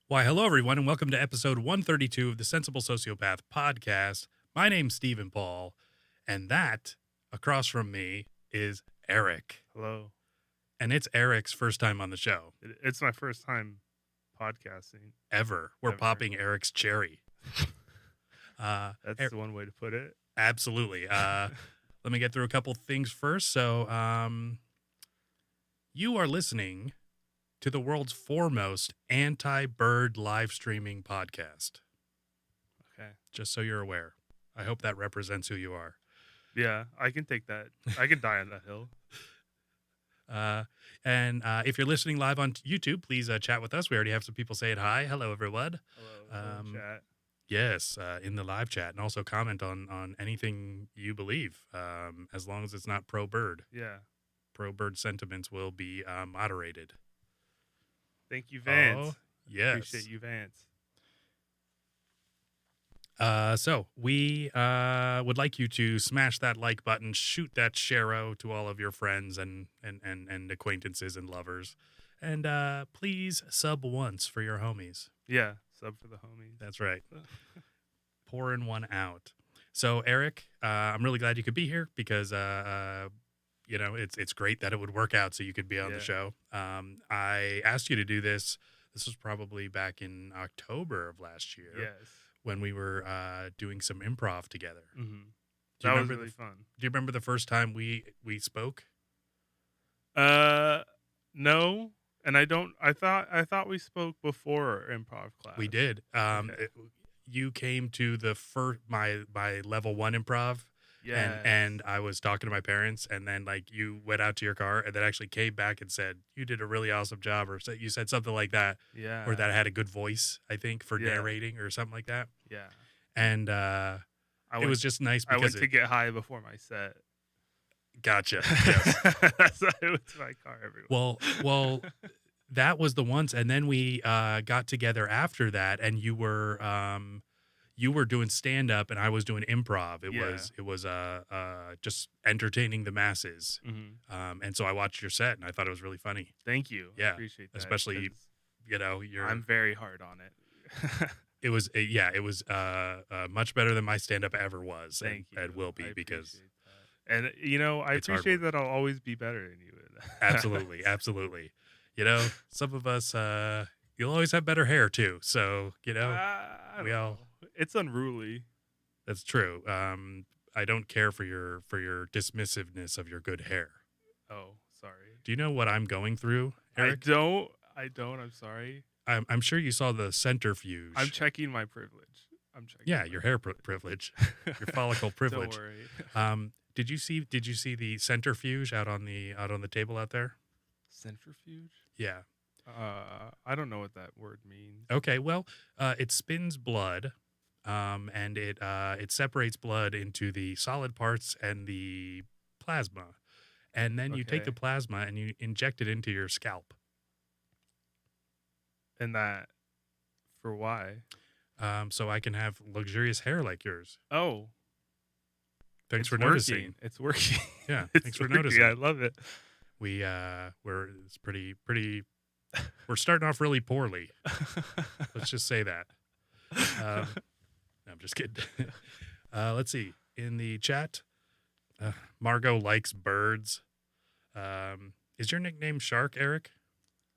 Why, hello, everyone, and welcome to episode 132 of the Sensible Sociopath podcast. My name's Stephen Paul, and that, across from me, is Eric. Hello. And it's Eric's first time on the show. It's my first time podcasting. Ever. We're popping Eric's cherry. That's one way to put it. Absolutely. Let me get through a couple things first. So, you are listening to the world's foremost anti-bird live streaming podcast. Okay. Just so you're aware. I hope that represents who you are. Yeah, I can take that. I can die on that hill. And if you're listening live on YouTube, please chat with us. We already have some people saying hi. Hello, everyone. Hello, chat. Yes, in the live chat. And also comment on anything you believe, as long as it's not pro-bird. Yeah. Pro-bird sentiments will be moderated. Thank you, Vance. Oh, yes. Appreciate you, Vance. So we would like you to smash that like button, shoot that share-o to all of your friends and acquaintances and lovers. And please sub once for your homies. Yeah, sub for the homies. That's right. Pouring one out. So, Eric, I'm really glad you could be here because it's great that it would work out so you could be on the show. I asked you to do this. This was probably back in October of last year. Yes. When we were doing some improv together. Mm-hmm. That was really fun. Do you remember the first time we spoke? No. And I don't. I thought we spoke before improv class. We did. Okay. You came to the my level 1 improv. Yeah. And I was talking to my parents, and then you went out to your car, and then actually came back and said you did a really awesome job, or you said something like that. Yeah. Or that I had a good voice, I think, for narrating or something like that. Yeah. And it was just nice because I went to get high before my set. Gotcha. Yes. That's why it was my car everywhere. Well, that was the once, and then we got together after that, and you were doing stand up, and I was doing improv. It was just entertaining the masses. Mm-hmm. And so I watched your set, and I thought it was really funny. Thank you. Yeah, I appreciate that. Especially I'm very hard on it. It was much better than my stand up ever was. Thank you. And will be because. That. And I appreciate that I'll always be better than you. Absolutely. Some of us, you'll always have better hair too. So, we all. It's unruly. That's true. I don't care for your dismissiveness of your good hair. Oh, sorry. Do you know what I'm going through, Eric? I don't. I'm sorry. I'm sure you saw the centrifuge. I'm checking my privilege. Yeah, your hair privilege, your follicle privilege. Don't worry. Did you see the centrifuge out on the table out there? Centrifuge? Yeah. I don't know what that word means. Okay, well, it spins blood, and it separates blood into the solid parts and the plasma, and then you take the plasma and you inject it into your scalp. And that, for why? So I can have luxurious hair like yours. Oh. Thanks for noticing. It's working. Yeah, thanks for noticing. I love it. It's pretty. We're starting off really poorly. Let's just say that. No, I'm just kidding. Let's see. In the chat, Margot likes birds. Is your nickname Shark, Eric?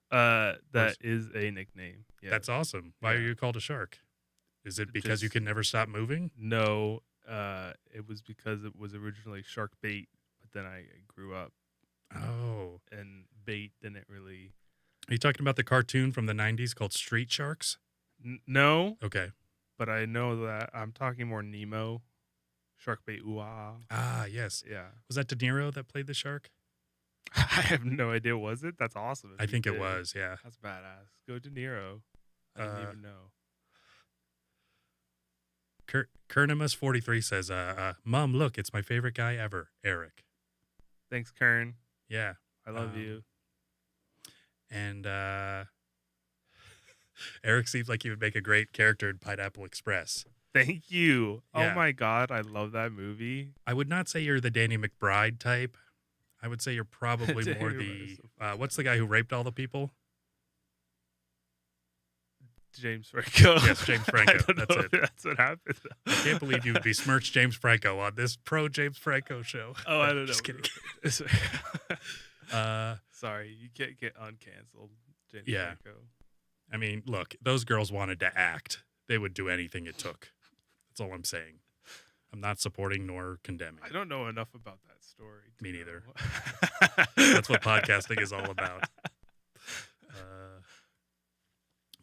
That is a nickname. Yeah. That's awesome. Why are you called a shark? Is it because you can never stop moving? No, it was because it was originally shark bait, but then I grew up. Oh. And bait didn't really... Are you talking about the cartoon from the 90s called Street Sharks? No. Okay. But I know that I'm talking more Nemo. Shark bait, ooh-ah. Ah, yes. Yeah. Was that De Niro that played the shark? I have no idea. Was it? That's awesome. I think it was, yeah. That's badass. Go De Niro. I didn't even know. Kernimus43 says, Mom, look, it's my favorite guy ever, Eric. Thanks, Kern. Yeah. I love you. And Eric seems like he would make a great character in Pineapple Express. Thank you. Oh Yeah. my God, I love that movie. I would not say you're the Danny McBride type. I would say you're probably Danny more McBride the is so fucking what's the funny. guy who raped all the people? James Franco. Yes, James Franco. I don't That's know it. if that's what happened. I can't believe you would besmirch James Franco on this pro James Franco show. Oh, I don't know. Just kidding. Sorry, you can't get uncanceled, James Yeah. Franco. I mean, look, those girls wanted to act. They would do anything it took. That's all I'm saying. I'm not supporting nor condemning. I don't know enough about that story. Me neither. Know. That's what podcasting is all about.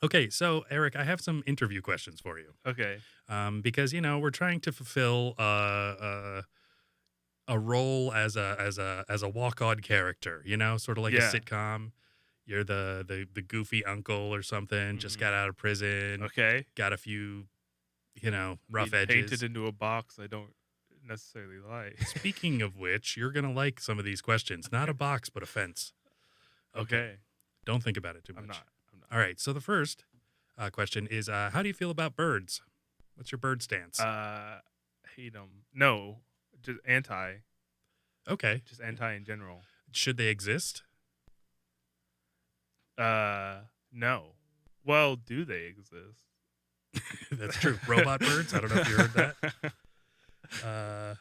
Okay, so Eric, I have some interview questions for you. Okay. Because we're trying to fulfill a role as a walk-on character. Sort of like a Yeah. sitcom. You're the goofy uncle or something. Just got out of prison. Okay. Got a few, rough Being edges. painted into a box I don't necessarily like. Speaking of which, you're gonna like some of these questions. Not a box, but a fence. Okay. Don't think about it too much. I'm not. All right. So the first question is, how do you feel about birds? What's your bird stance? Hate them. No, just anti. Okay. Just anti in general. Should they exist? No. Well, do they exist? That's true. Robot birds. I don't know if you heard that.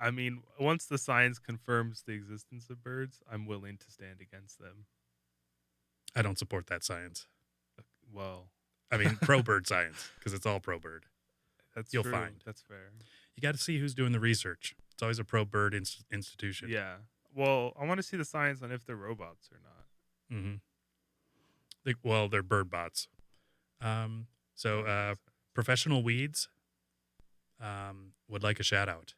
I mean, once the science confirms the existence of birds, I'm willing to stand against them. I don't support that science. Well, I mean, pro bird science, because it's all pro bird. You'll true. find. That's fair. You got to see who's doing the research. It's always a pro bird institution. Yeah. Well, I want to see the science on if they're robots or not. Mm-hmm. Well, they're bird bots. So professional weeds would like a shout out.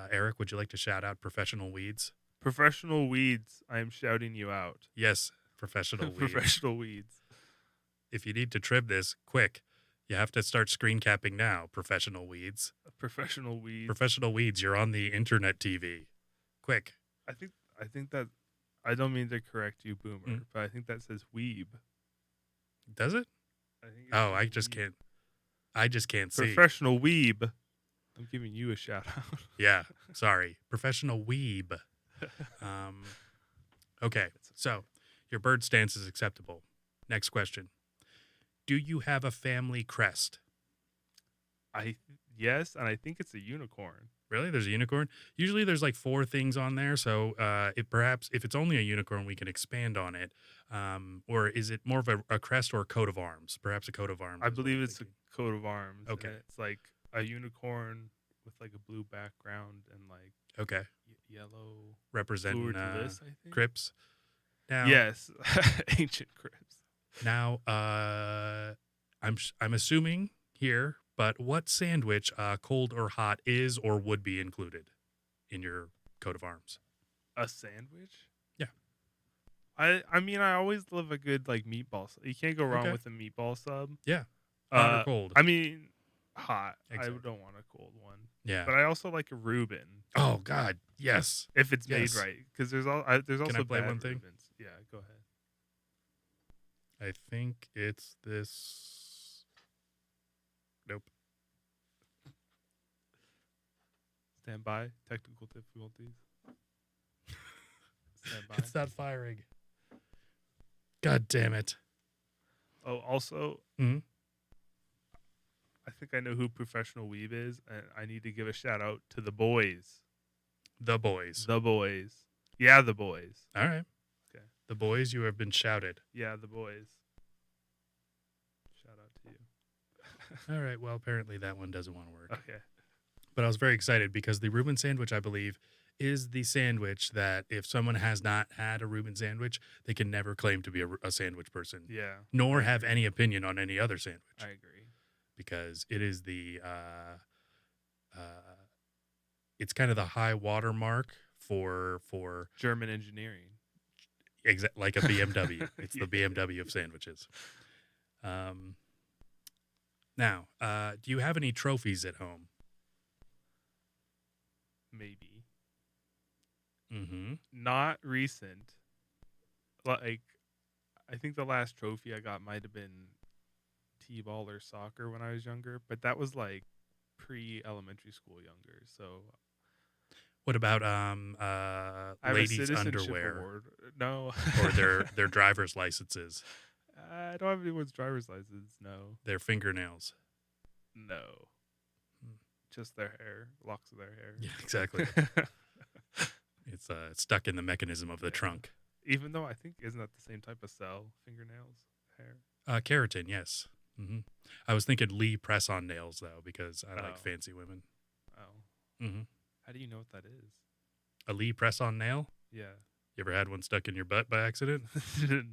Eric, would you like to shout out professional weeds? Professional weeds, I am shouting you out. Yes, professional weeds. Professional weeds. If you need to trim this, quick. You have to start screen capping now, professional weeds. Professional weeds. Professional weeds, you're on the internet TV. Quick. I think that, I don't mean to correct you, Boomer, but I think that says weeb. Does it? I think I just can't see. Professional weeb. I'm giving you a shout out. Yeah, sorry. Professional weeb. Okay, so your bird stance is acceptable. Next question. Do you have a family crest? Yes, and I think it's a unicorn. Really? There's a unicorn? Usually there's like 4 things on there, so if it's only a unicorn, we can expand on it. Or is it more of a crest or a coat of arms? Perhaps a coat of arms. I believe it's a coat of arms. Okay. And it's like a unicorn with like a blue background and like yellow representing this, I think. Crips. Now, yes, ancient Crips. Now, I'm assuming here, but what sandwich, cold or hot, is or would be included in your coat of arms? A sandwich? Yeah. I mean, I always love a good like meatball. You can't go wrong with a meatball sub. Yeah. Hot or cold? I mean, hot. Exactly. I don't want a cold one. Yeah. But I also like a Reuben. Oh God, yes. If it's made right, because there's also Can I play one thing? Reubens. Yeah, go ahead. I think it's this. Nope. Stand by. Technical difficulties. Stand by. It's not firing. God damn it. Oh, also, Mm-hmm. I think I know who Professional Weeb is, and I need to give a shout out to the boys. The boys. The boys. Yeah, the boys. All right. Okay. The boys, you have been shouted. Yeah, the boys. Shout out to you. All right. Well, apparently that one doesn't want to work. Okay. But I was very excited because the Reuben sandwich, I believe, is the sandwich that if someone has not had a Reuben sandwich, they can never claim to be a sandwich person. Yeah. Nor have any opinion on any other sandwich. I agree. Because it is it's kind of the high watermark for German engineering. Like a BMW. It's the BMW of sandwiches. Now, do you have any trophies at home? Maybe. Mm-hmm. Not recent. Like, I think the last trophy I got might have been t-ball or soccer when I was younger, but that was like pre-elementary school younger. So What about I have a ladies' citizenship underwear award. No. or their driver's licenses, I don't have anyone's driver's license. No. their fingernails? No. Hmm. Just their hair, locks of their hair. Yeah, exactly. It's stuck in the mechanism of the trunk. Even though I think isn't that the same type of cell? Fingernails, hair. Keratin, yes. Hmm. I was thinking Lee press-on nails though, because I like fancy women. Oh. Hmm. How do you know what that is? A Lee press-on nail? Yeah. You ever had one stuck in your butt by accident?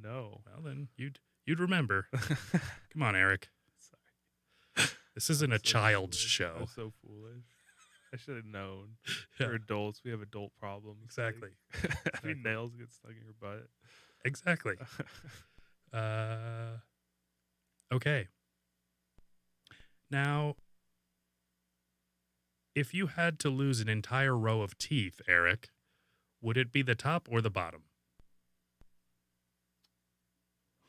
No. Well, then you'd remember. Come on, Eric. Sorry. This isn't a So child's foolish. show. I'm so foolish. I should have known. Yeah. We're adults. We have adult problems. Exactly. Like, Exactly. nails get stuck in your butt. Exactly. Okay. Now, if you had to lose an entire row of teeth, Eric, would it be the top or the bottom?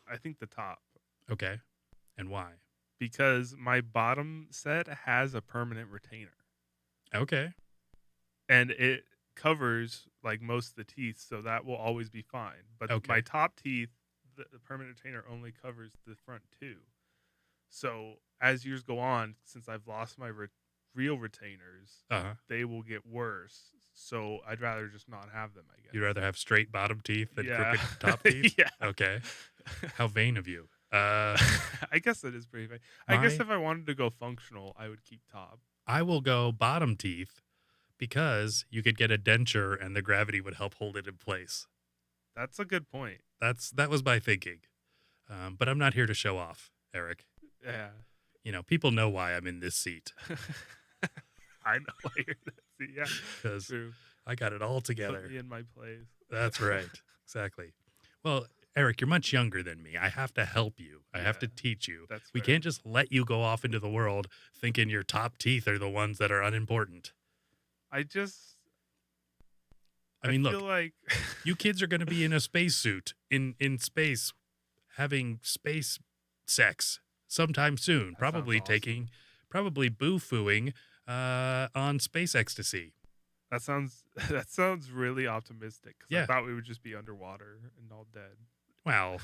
I think the top. Okay. And why? Because my bottom set has a permanent retainer. Okay. And it covers like most of the teeth, so that will always be fine. But Okay. my top teeth, the permanent retainer only covers the front two. So as years go on, since I've lost my real retainers, Uh-huh. they will get worse. So I'd rather just not have them, I guess. You'd rather have straight bottom teeth than Yeah. crooked top teeth? Yeah. Okay. How vain of you. I guess that is pretty vague. I guess My- if I wanted to go functional, I would keep top. I will go bottom teeth because you could get a denture and the gravity would help hold it in place. That's a good point. That was my thinking. But I'm not here to show off, Eric. Yeah. You know, people know why I'm in this seat I know why you're yeah. because True. I got it all together. Put me in my place. That's right. Exactly. Well, Eric, you're much younger than me. I have to help you. I have to Yeah. teach you. That's We fair. can't just let you go off into the world thinking your top teeth are the ones that are unimportant. I mean, feel look, like you kids are going to be in a spacesuit in space having space sex sometime soon, That sounds probably awesome. probably boo-fooing on space ecstasy. that sounds really optimistic because Yeah. I thought we would just be underwater and all dead. Well,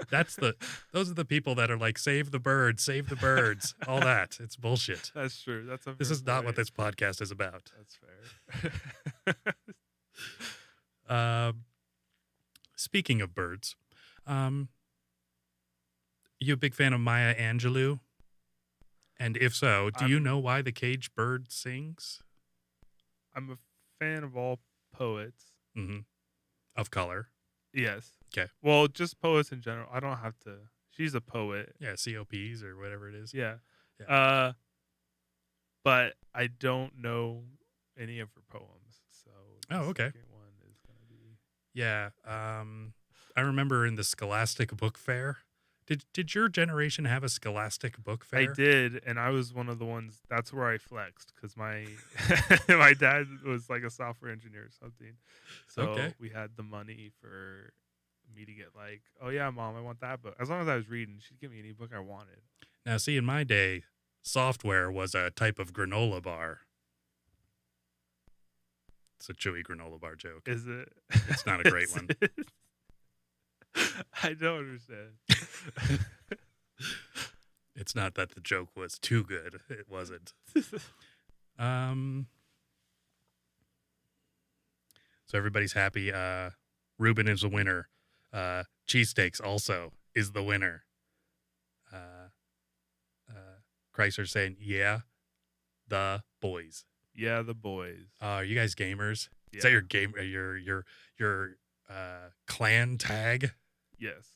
those are the people that are like, save the birds, all that. It's bullshit. That's true. That's a This fair is not what point. this podcast is about. That's fair. Speaking of birds, you a big fan of Maya Angelou? And if so, do you know why the caged bird sings? I'm a fan of all poets. Mm-hmm. Of color. Yes. Okay. Well, just poets in general. I don't have to. She's a poet. Yeah, COPs or whatever it is. Yeah. Yeah. But I don't know any of her poems. So the okay. second one is gonna be. Yeah. I remember in the Scholastic Book Fair. Did your generation have a Scholastic Book Fair? I did, and I was one of the ones. That's where I flexed because my my dad was like a software engineer or something. So Okay. we had the money for me to get like, oh yeah, mom, I want that book. As long as I was reading, she'd give me any book I wanted. Now, see, in my day, software was a type of granola bar. It's a chewy granola bar joke. Is it? It's not a great one. I don't understand. It's not that the joke was too good. It wasn't. So everybody's happy. Ruben is a winner. Cheesesteaks also is the winner. Chrysler's saying, yeah, the boys. Yeah, the boys. Are you guys gamers? Yeah. Is that your game? Your clan tag? Yes.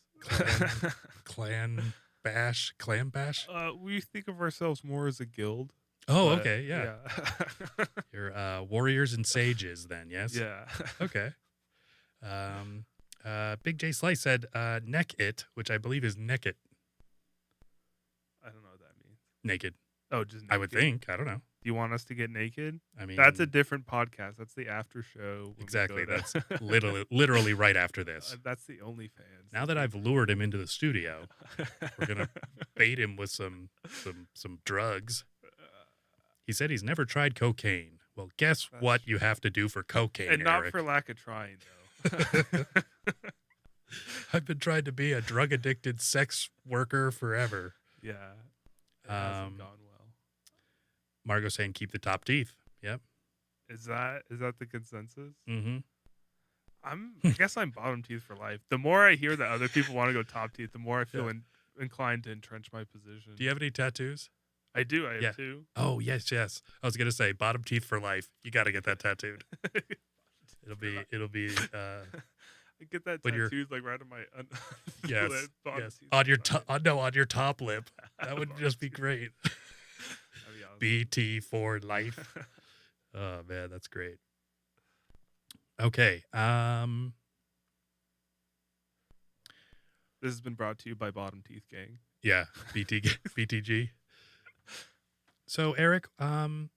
Clan bash? Clan bash? We think of ourselves more as a guild. Oh, but, okay, yeah. You're warriors and sages then, yes? Yeah. Okay. Big J Slice said neck it, which I believe is neck it. I don't know what that means. Naked. Oh, just naked. I would think. I don't know. Do you want us to get naked? I mean, That's a different podcast. That's the after show. exactly. That's literally right after this. That's the OnlyFans. Now that I've lured him into the studio, we're gonna bait him with some drugs. He said he's never tried cocaine. Well, guess what you have to do for cocaine, and not Eric. for lack of trying, though. I've been trying to be a drug addicted sex worker forever. Yeah, it hasn't gone well. Margot's saying keep the top teeth. Yep. Is that the consensus? Mm-hmm. I guess I'm bottom teeth for life. The more I hear that other people want to go top teeth, the more I feel inclined to entrench my position. Do you have any tattoos? I do. I have 2. Oh, yes. I was gonna say bottom teeth for life. You got to get that tattooed. It'll be. I get that tattooed like right on my yes, lip, yes. On your top lip. That would just be great. BT for life. Oh man, that's great. Okay. This has been brought to you by Bottom Teeth Gang. Yeah, BTG. So Eric, why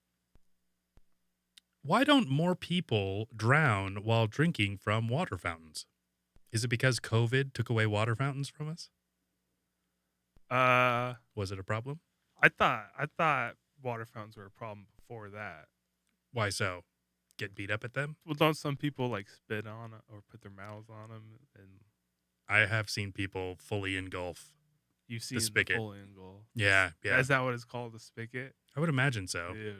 don't more people drown while drinking from water fountains? Is it because COVID took away water fountains from us? Was it a problem? I thought water fountains were a problem before that. Why so? Get beat up at them? Well, don't some people like spit on it or put their mouths on them? And I have seen people fully engulf. You've seen the spigot. Full engulf. Yeah. Is that what it's called, the spigot? I would imagine so. Ew.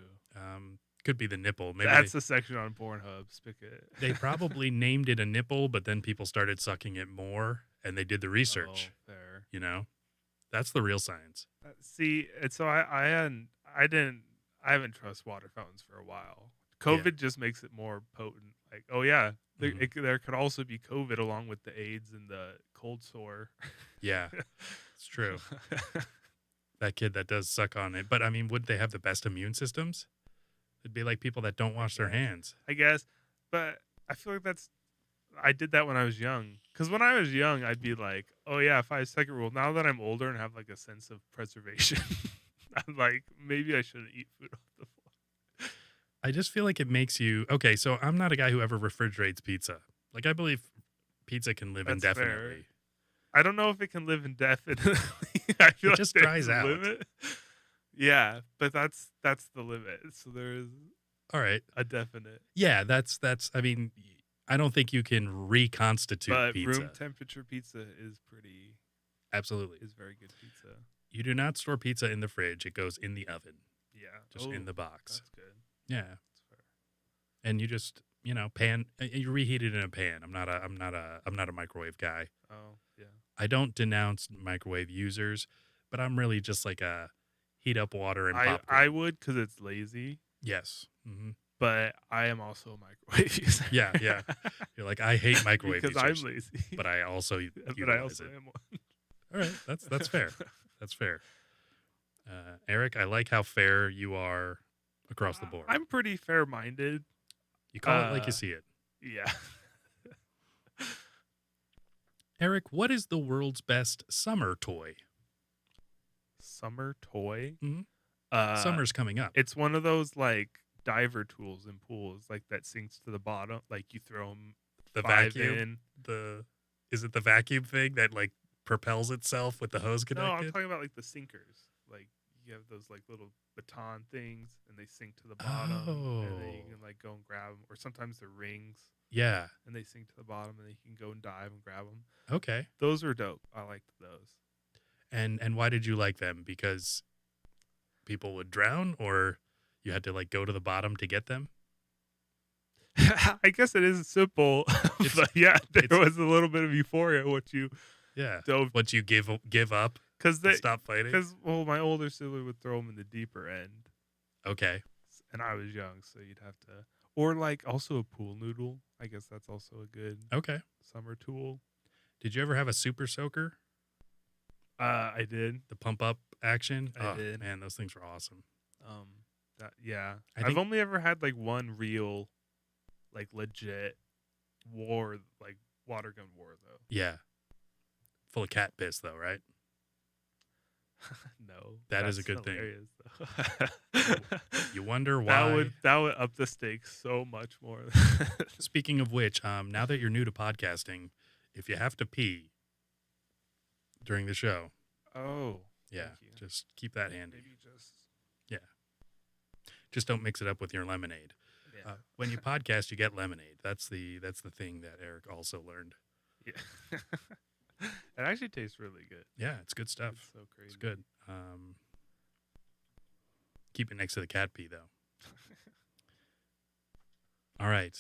Could be the nipple. Maybe that's the section on Pornhub, spigot. They probably named it a nipple, but then people started sucking it more, and they did the research. Oh, fair. You know, that's the real science. See, and so I haven't trust water fountains for a while. COVID just makes it more potent. Like, oh yeah, there could also be COVID along with the AIDS and the cold sore. Yeah, it's true. That kid that does suck on it, but I mean, would they have the best immune systems? It'd be like people that don't wash their hands. I guess, but I feel like I did that when I was young. Because when I was young, I'd be like, oh yeah, 5 second rule. Now that I'm older and have like a sense of preservation, I'm like, maybe I shouldn't eat food off the floor. I just feel like it makes you okay. So I'm not a guy who ever refrigerates pizza. Like I believe pizza can live indefinitely. Fair. I don't know if it can live indefinitely. I feel it just dries out. Limit. Yeah, but that's the limit. So there is all right a definite. Yeah, that's. I mean, I don't think you can reconstitute but pizza. Room temperature pizza is pretty. Absolutely, is very good pizza. You do not store pizza in the fridge; it goes in the oven. Yeah, just in the box. That's good. Yeah, that's fair. And you just pan. You reheat it in a pan. I'm not a microwave guy. Oh yeah. I don't denounce microwave users, but I'm really just like a heat up water and popcorn. I would because it's lazy. Yes. Mm-hmm. But I am also a microwave user. Yeah. You're like, I hate microwave because users. I'm lazy. But I also am one. All right. That's fair. That's fair. Eric, I like how fair you are across the board. I'm pretty fair-minded. You call it like you see it. Yeah. Eric, what is the world's best summer toy? Summer toy? Mm-hmm. Summer's coming up. It's one of those like diver tools in pools, like that sinks to the bottom. Like you throw them. The vacuum. Is it the vacuum thing that like propels itself with the hose connected? No, I'm talking about like the sinkers. Like you have those like little baton things, and they sink to the bottom, and then you can like go and grab them. Or sometimes they're rings. Yeah. And they sink to the bottom, and then you can go and dive and grab them. Okay. Those are dope. I liked those. And why did you like them? Because people would drown, or you had to like go to the bottom to get them? I guess it is simple, but yeah, there was a little bit of euphoria. What you give up because they stop fighting. Because my older sibling would throw them in the deeper end. Okay. And I was young, so you'd have to, or like also a pool noodle. I guess that's also a good summer tool. Did you ever have a super soaker? I did. The pump up action. I did. Man, those things were awesome. I've only ever had like one real, like legit water gun war though. Yeah. Full of cat piss though, right? No, That is a that's good thing. hilarious, though. You wonder That why. would up the stakes so much more. Speaking of which, now that you're new to podcasting, if you have to pee during the show, Oh, yeah, thank you. just keep that handy. Maybe just Just don't mix it up with your lemonade. yeah. When you podcast, you get lemonade. That's the thing that Eric also learned. Yeah. It actually tastes really good. Yeah, it's good stuff. It's so crazy. It's good. Keep it next to the cat pee, though. All right.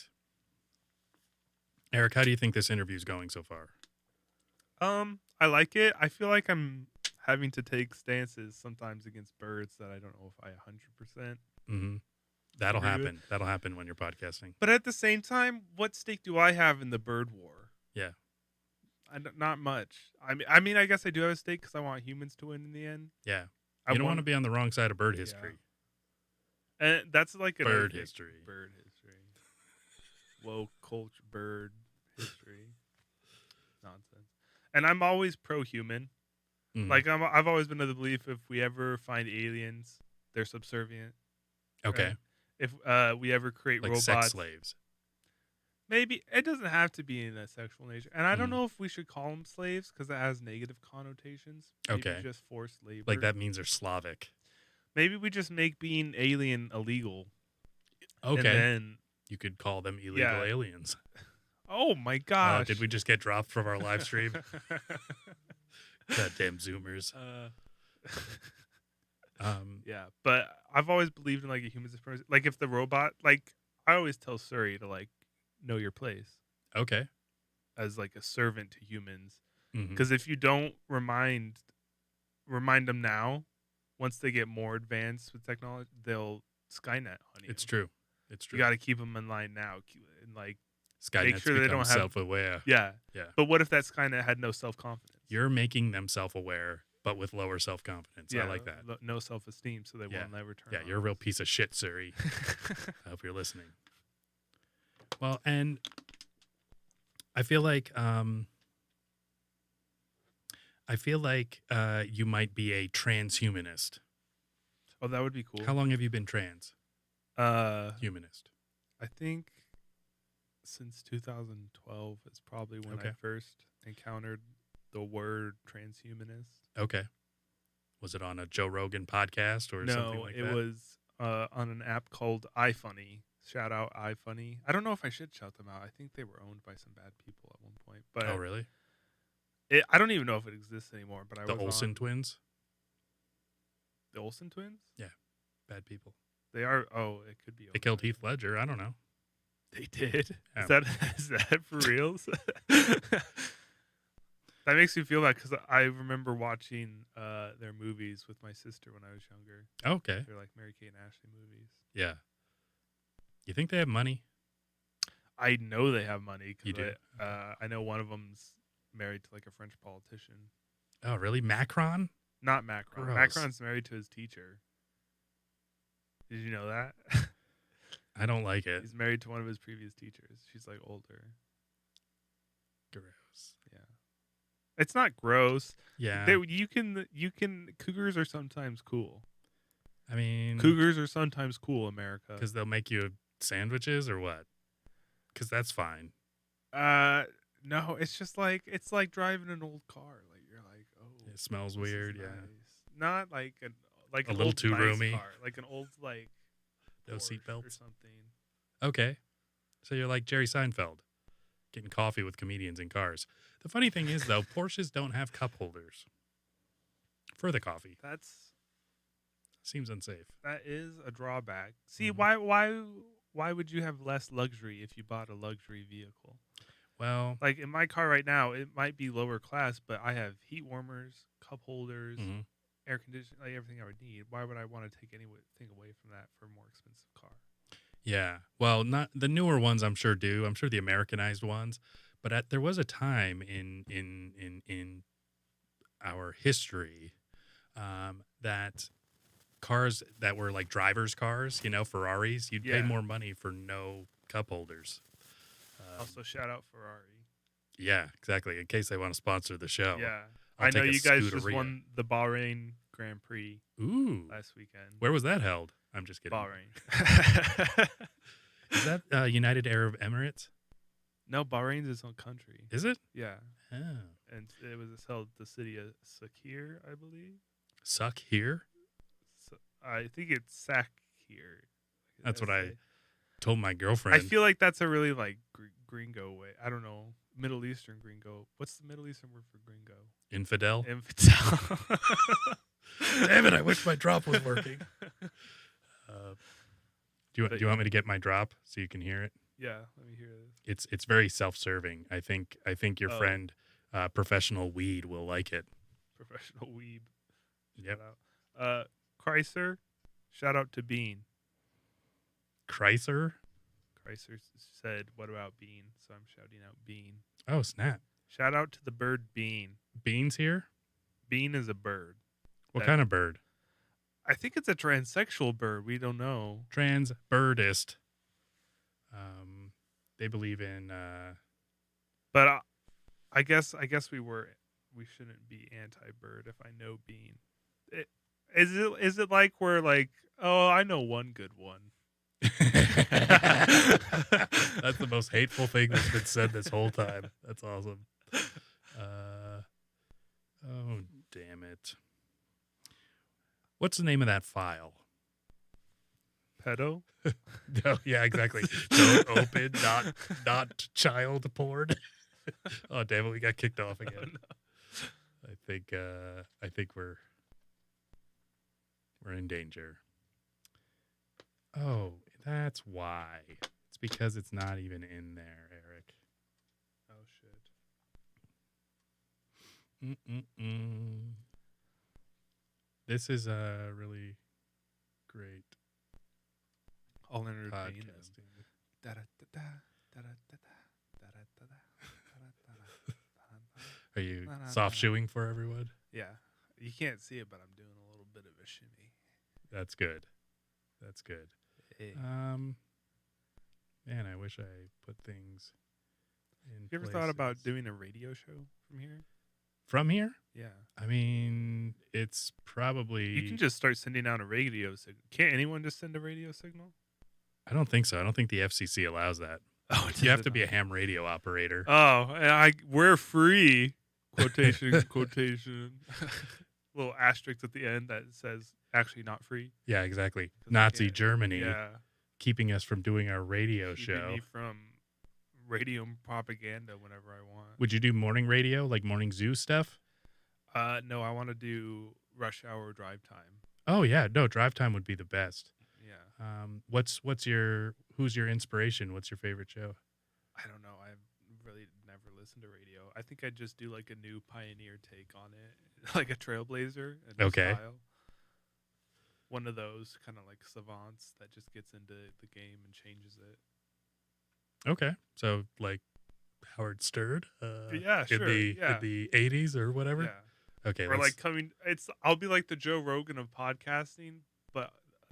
Eric, how do you think this interview's going so far? I like it. I feel like I'm having to take stances sometimes against birds that I don't know if I 100%. Mm-hmm. That'll agree with. happen. That'll happen when you're podcasting. But at the same time, what stake do I have in the bird war? Yeah. Not much. I mean, I guess I do have a stake because I want humans to win in the end. Yeah. You don't want to be on the wrong side of bird history. And that's like a Bird history. Bird history. Woke culture, bird history. Nonsense. And I'm always pro-human. Mhm. Like I've always been of the belief if we ever find aliens, they're subservient. Okay. Right? If we ever create Like robots, sex slaves. maybe it doesn't have to be in a sexual nature. And I don't Mhm. know if we should call them slaves because it has negative connotations. Maybe Okay. just forced labor. Like that means they're Slavic. Maybe we just make being alien illegal. Okay. And then, You could call them illegal Yeah. aliens. oh my gosh. Did we just get dropped from our live stream? Goddamn Zoomers. Yeah, but I've always believed in like a human supremacy. Like if the robot, like I always tell Suri to like know your place Okay. as like a servant to humans. Mhm. Because if you don't remind them now, once they get more advanced with technology, they'll Skynet on you. It's true. It's true. You got to keep them in line now, and like Skynet's sure they become don't have- self-aware. yeah. Yeah. But what if that Skynet had no self confidence? You're making them self-aware, but with lower self-confidence. I like that. No self esteem, so they Yeah. will never turn. Yeah, on you're a real us. piece of shit, Suri. I hope you're listening. Well, and I feel like you might be a transhumanist. Oh, that would be cool. How long have you been transhumanist? I think since 2012 is probably when I Okay. first encountered the word transhumanist. Okay. Was it on a Joe Rogan podcast or something like that? No, it was on an app called iFunny. Shout out iFunny. I don't know if I should shout them out. I think they were owned by some bad people at one point. But Oh, really? I don't even know if it exists anymore. But I The was Olsen on twins? the Olsen twins. Bad people. They are. Oh, it could be. They killed Heath Ledger. I don't know. They did. Yeah. Is that for reals? That makes me feel bad because I remember watching their movies with my sister when I was younger. Okay. They're like Mary Kate and Ashley movies. Yeah. You think they have money? I know they have money. You do? I know one of them's married to like a French politician. Oh, really? Macron? Not Macron. Gross. Macron's married to his teacher. Did you know that? I don't like it. He's married to one of his previous teachers. She's like older. Gross. Yeah. It's not gross. Yeah. You can cougars are sometimes cool. I mean, Cougars are sometimes cool, America. because they'll make you sandwiches or what? Because that's fine. No, it's just like driving an old car. Like you're like, oh, It smells this is weird. Yeah. nice. Not like an little old too nice roomy. car. Like an old like No Porsche or seatbelts. something. Okay. So you're like Jerry Seinfeld, getting coffee with comedians in cars. The funny thing is, though, Porsches don't have cup holders for the coffee. Seems unsafe. That is a drawback. See, Mhm. why would you have less luxury if you bought a luxury vehicle? Well, Like in my car right now, it might be lower class, but I have heat warmers, cup holders, mhm. air conditioning, like everything I would need. Why would I want to take anything away from that for a more expensive car? Yeah. Well, not the newer ones. I'm sure do. I'm sure the Americanized ones. But there was a time in our history that cars that were like drivers' cars, Ferraris, you'd pay Yeah. more money for no cup holders. Also, shout out Ferrari. Yeah, exactly. In case they want to sponsor the show. Yeah, I'll I know take a you guys just Scuderia. won the Bahrain Grand Prix Ooh. last weekend. Where was that held? I'm just kidding. Bahrain. Is that United Arab Emirates? No, Bahrain's its own country. Is it? Yeah. Oh. And it was held the city of Sakir, I believe. Suck here? So, I think it's Sakir. That's what I told my girlfriend. I feel like that's a really like gringo way. I don't know. Middle Eastern gringo. What's the Middle Eastern word for gringo? Infidel. Infidel. Damn it! I wish my drop was working. Do you want me to get my drop so you can hear it? Yeah, let me hear this. It's very self-serving. I think your friend, Professional Weed, will like it. Professional Weeb. Yep. Shout out. Chrysler. Shout out to Bean. Chrysler. Chrysler said, "What about Bean?" So I'm shouting out Bean. Oh snap! Shout out to the bird Bean. Beans here. Bean is a bird. What kind of bird? I think it's a transsexual bird. We don't know. Trans birdist. They believe in. But I guess we shouldn't be anti-bird if I know Bean. Is it like we're like, oh, I know one good one. That's the most hateful thing that's been said this whole time. That's awesome. Oh damn it! What's the name of that file? Pedo? No, yeah, exactly. Don't open, not child porn. Oh damn it, we got kicked off again. Oh, no. I think we're in danger. Oh, that's why. It's because it's not even in there, Eric. Oh shit. This is really great. All entertaining. Podcasting. Are you soft shoeing for everyone? Yeah. You can't see it, but I'm doing a little bit of a shimmy. That's good. That's good. Hey. Man, I wish I put things in. You ever thought about doing a radio show from here? From here? Yeah. I mean, it's probably. You can just start sending out a radio signal. Can't anyone just send a radio signal? I don't think so. I don't think the FCC allows that. Oh, you have to be a ham radio operator. Oh, and we're free. Quotation, quotation. Little asterisk at the end that says actually not free. Yeah, exactly. Nazi Germany. Yeah. Keeping us from doing our radio Keeping show. me from radio propaganda whenever I want. Would you do morning radio, like morning zoo stuff? No, I want to do rush hour drive time. Oh yeah, no, drive time would be the best. Yeah. Who's your inspiration? What's your favorite show? I don't know. I've really never listened to radio. I think I'd just do like a new pioneer take on it, like a trailblazer. Okay. Style. One of those kind of like savants that just gets into the game and changes it. Okay, so like Howard Stern. Yeah, sure. In the 80s or whatever. Yeah. Okay. Or like I'll be like the Joe Rogan of podcasting, but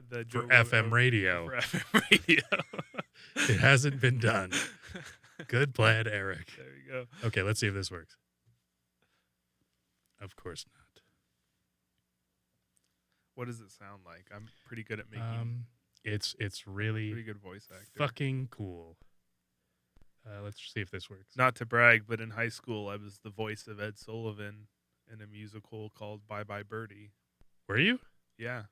the Joe for FM radio. For FM radio. It hasn't been done. Good plan, Eric. There you go. Okay, let's see if this works. Of course not. What does it sound like? I'm pretty good at making. It's really pretty good voice actor. Fucking cool. Let's see if this works. Not to brag, but in high school, I was the voice of Ed Sullivan in a musical called Bye Bye Birdie. Were you? Yeah.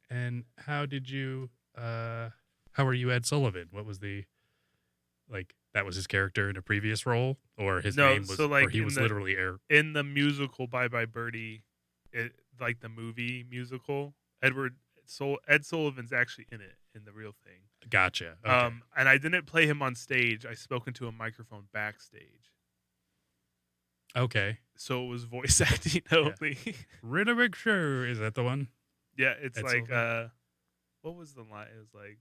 And how did you? How were you Ed Sullivan? What was the? Like that was his character in a previous role, or his name was, or he was literally in the musical Bye Bye Birdie, like the movie musical. Ed Sullivan's actually in it in the real thing. Gotcha. Okay. And I didn't play him on stage. I spoke into a microphone backstage. Okay. So it was voice acting only. Yeah. Riddick Show, is that the one? Yeah, it's Ed like Sullivan? What was the line? It was like,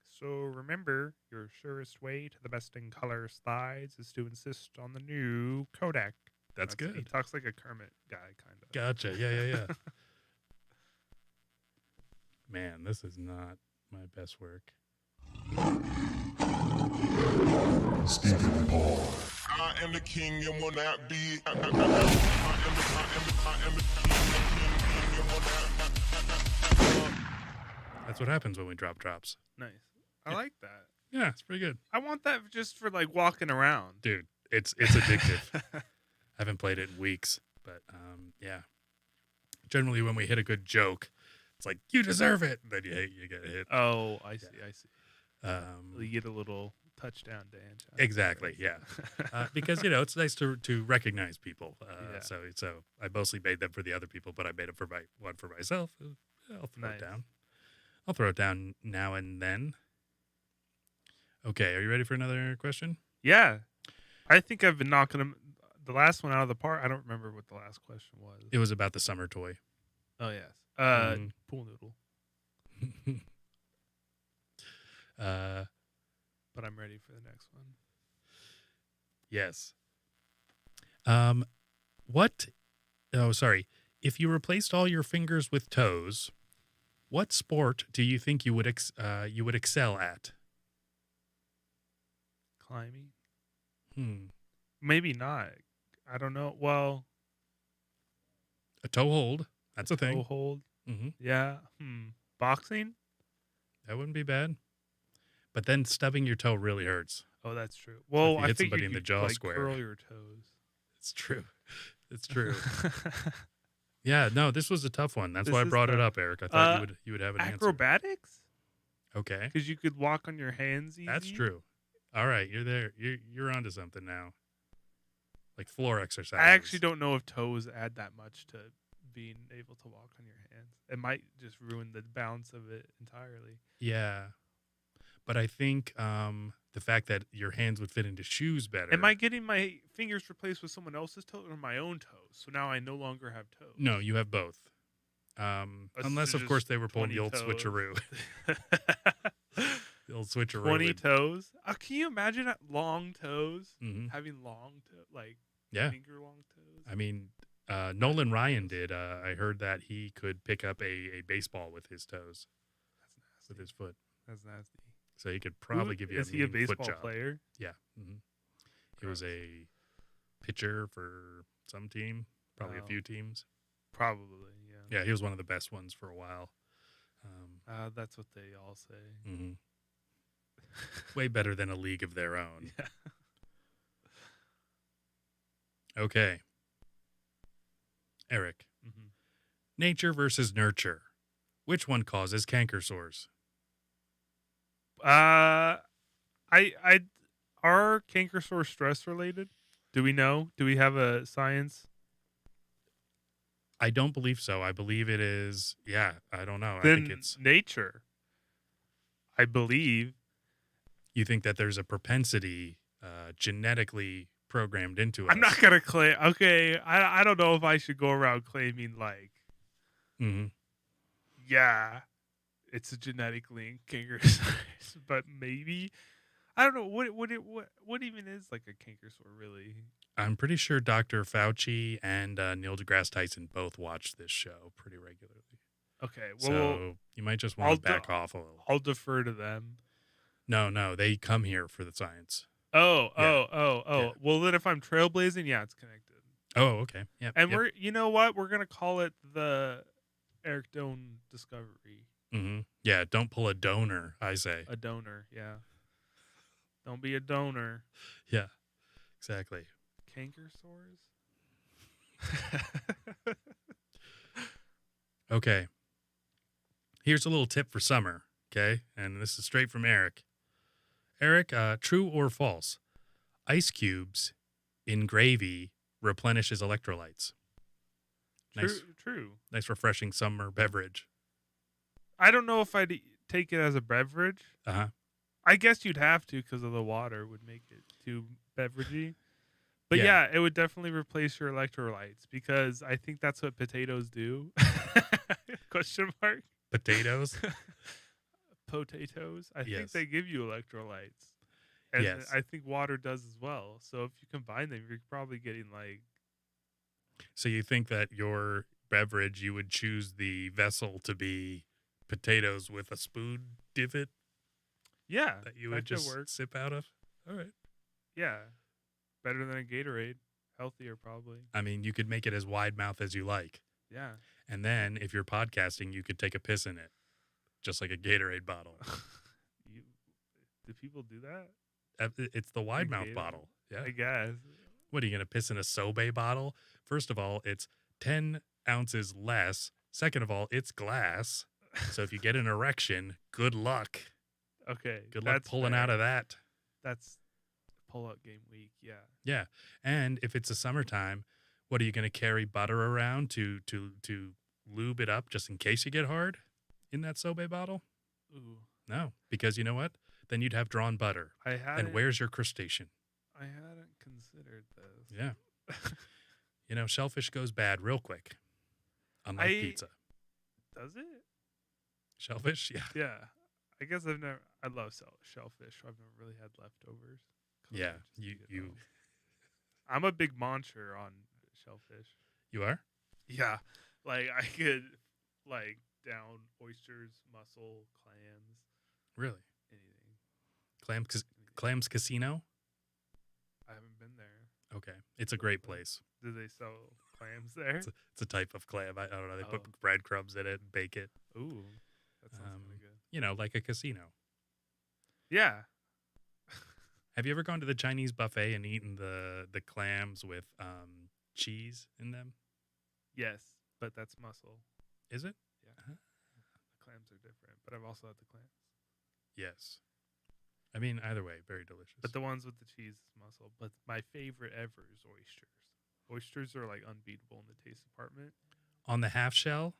so remember, your surest way to the best in color slides is to insist on the new Kodak. That's good. He talks like a Kermit guy, kind of. Gotcha. Yeah. Man, this is not my best work. Stephen Paul. I am the king and will not be. I am the king and That's what happens when we drop drops. Nice. I Yeah. like that. Yeah, it's pretty good. I want that just for like walking around. Dude, it's addictive. I haven't played it in weeks, but yeah. Generally, when we hit a good joke, it's like, you deserve it. And then you get hit. Oh, I see. I see. You Um, get a little touchdown dance. exactly, yeah. Because, it's nice to recognize people. Yeah. So I mostly made them for the other people, but I made it for one for myself. I'll throw it Nice. down. I'll throw it down now and then. Okay, are you ready for another question? Yeah. I think I've been knocking the last one out of the park. I don't remember what the last question was. It was about the summer toy. Oh, yes. Pool noodle. But I'm ready for the next one. Yes. What? Oh, sorry. If you replaced all your fingers with toes, what sport do you think you would excel at? Climbing? Maybe Maybe not. I don't know. Well, a toe hold. That's a toe thing. hold. Mm-hmm. Yeah. Boxing? That wouldn't be bad. But then stubbing your toe really hurts. Oh, that's true. if Well, you I hit think somebody you in the could, jaw like, square. curl your toes. It's true. It's true. Yeah. No, this was a tough one. That's This why I is brought it tough. up, Eric. I thought you would have an answer. Acrobatics? Okay. Because you could walk on your hands easy. That's true. All right, you're there. You're onto something now. Like floor exercises. I actually don't know if toes add that much to being able to walk on your hands. It might just ruin the balance of it entirely. Yeah, but I think the fact that your hands would fit into shoes better. Am I getting my fingers replaced with someone else's toes or my own toes? So now I no longer have toes. No, you have both. Unless, of course, they were pulling the 20 old toes. switcheroo. The old switcheroo. 20 would- toes? Can you imagine long toes? Mhm. Having long toes? Like Yeah. finger long toes? I mean, Nolan Ryan did. I heard that he could pick up a baseball with his toes, That's nasty. with his foot. That's nasty. So he could probably give you Is he a mean foot baseball job. player? Yeah. He was a pitcher for some team, probably a Oh. few teams. Probably, yeah. Yeah, he was one of the best ones for a while. That's what they all say. Mhm. Way better than a league of their own. Yeah. Okay. Eric, Mm-hmm. nature versus nurture. Which one causes canker sores? I are canker sores stress related? Do we know? Do we have a science? I don't believe so. I believe it is. Yeah, I don't know. I Then think it's. nature. I believe. You think that there's a propensity genetically programmed into us. I'm not gonna claim. Okay, I don't know if I should go around claiming like, Mhm. yeah, it's a genetic link, canker sores, but maybe. I don't know what even is like a canker sore really. I'm pretty sure Dr. Fauci and Neil deGrasse Tyson both watch this show pretty regularly. Okay, well, So you might just want I'll to back off a little. I'll defer to them. No, they come here for the science. Oh. Yeah. Well, then if I'm trailblazing, yeah, it's connected. Oh, okay. Yeah. And we're, you know what? We're gonna call it the Eric Doane discovery. Yeah, don't pull a donor, I say. A donor, yeah. Don't be a donor. Yeah, exactly. Canker sores. Okay. Here's a little tip for summer, okay? And this is straight from Eric. Eric, true or false? Ice cubes in gravy replenishes electrolytes. Nice, True. nice refreshing summer beverage. I don't know if I'd take it as a beverage. Uh-huh. I guess you'd have to because of the water would make it too beveragey. But Yeah. yeah, it would definitely replace your electrolytes because I think that's what potatoes do. Question mark. Potatoes? Potatoes. I think Yes. they give you electrolytes. And Yes. I think water does as well. So if you combine them, you're probably getting like So you think that your beverage, you would choose the vessel to be potatoes with a spoon divot yeah, that you would could just work. sip out of? All right. Yeah. Better than a Gatorade. Healthier probably. I mean, you could make it as wide mouth as you like. Yeah. And then if you're podcasting, you could take a piss in it, just like a Gatorade bottle. Do people do that? It's the wide mouth Gatorade? bottle. Yeah. I guess. What, are you going to piss in a Sobe bottle? First of all, it's 10 ounces less. Second of all, it's glass. So if you get an erection, good luck. Okay. Good luck that's pulling fair. out of that. That's pull-out game week. Yeah. Yeah. And if it's a summertime, what are you going to carry butter around to lube it up just in case you get hard in that Sobe bottle? Ooh. No, because you know what? Then you'd have drawn butter. And where's your crustacean? I hadn't considered this. Yeah. Shellfish goes bad real quick. Unlike pizza. Does it? Shellfish? Yeah. Yeah. I guess I love shellfish. I've never really had leftovers. Yeah. You I'm a big muncher on shellfish. You are? Yeah. Like I could down oysters, mussel, clams. Really? Anything. Clams Casino? I haven't been there. Okay. It's a great place. Do they sell clams there? It's a type of clam. I don't know. They put breadcrumbs in it and bake it. Ooh. That sounds really good. Like a casino. Yeah. Have you ever gone to the Chinese buffet and eaten the clams with cheese in them? Yes, but that's mussel. Is it? Yeah. The clams are different, but I've also had the clams. Yes. I mean, either way, very delicious. But the ones with the cheese is mussel. But my favorite ever is oysters. Oysters are unbeatable in the taste department. On the half shell,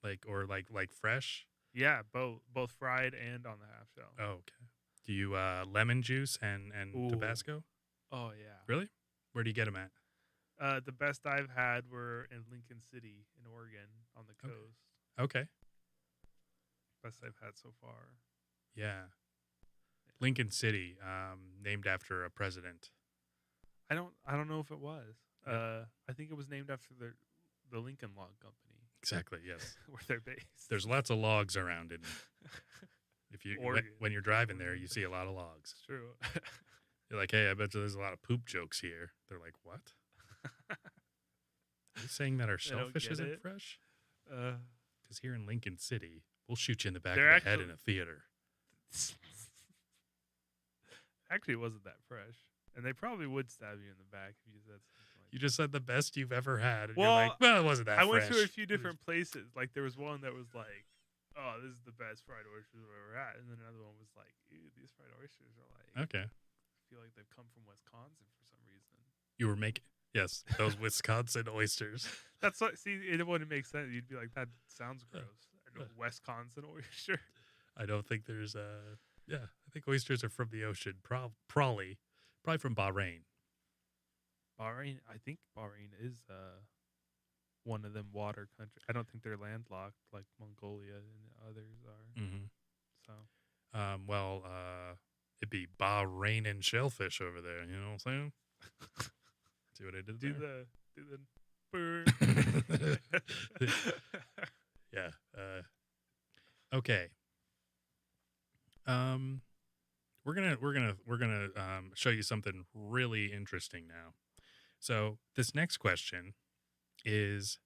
like fresh. Yeah, both fried and on the half shell. Oh, okay. Do you lemon juice and Tabasco? Oh yeah. Really? Where do you get them at? The best I've had were in Lincoln City in Oregon on the coast. Okay. Best I've had so far. Yeah. Lincoln City, named after a president. I don't know if it was. I think it was named after the Lincoln Log Company. Exactly. Yes. Where they're based. There's lots of logs around, and if you Oregon. when you're driving there, you see a lot of logs. It's true. You're like, hey, I bet you there's a lot of poop jokes here. They're like, what? Are you saying that our shellfish isn't fresh? Because here in Lincoln City, we'll shoot you in the back of the head in a theater. Actually, it wasn't that fresh. And they probably would stab you in the back if you said something like You just said the best you've ever had. And well, you're like, well, it wasn't that fresh. I went to a few different places. Like, there was one that was like, oh, this is the best fried oysters I've ever had. And then another one was like, ew, these fried oysters are like, okay. I feel like they've come from Wisconsin for some reason. You were making, yes, those Wisconsin oysters. That's what, see, it wouldn't make sense. You'd be like, that sounds gross. Wisconsin oyster. I don't think there's yeah, I think oysters are from the ocean. Probably from Bahrain. Bahrain, I think Bahrain is one of them water countries. I don't think they're landlocked like Mongolia and others are. Mm-hmm. So, it'd be Bahrain and shellfish over there. You know what I'm saying? See what I did there? Do the burn. Yeah. Okay. We're gonna show you something really interesting now. So this next question is: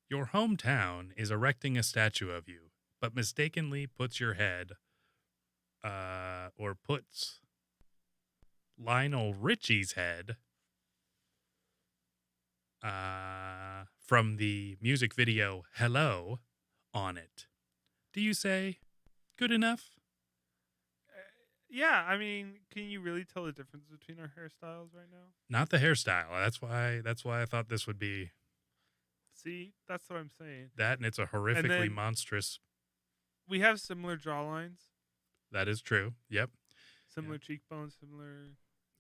your hometown is erecting a statue of you, but mistakenly puts your head, or puts Lionel Richie's head, from the music video "Hello" on it. Do you say good enough? Yeah, I mean, can you really tell the difference between our hairstyles right now? Not the hairstyle. That's why I thought this would be. See, that's what I'm saying. That, and it's a horrifically monstrous. We have similar jawlines. That is true. Yep. Similar cheekbones, similar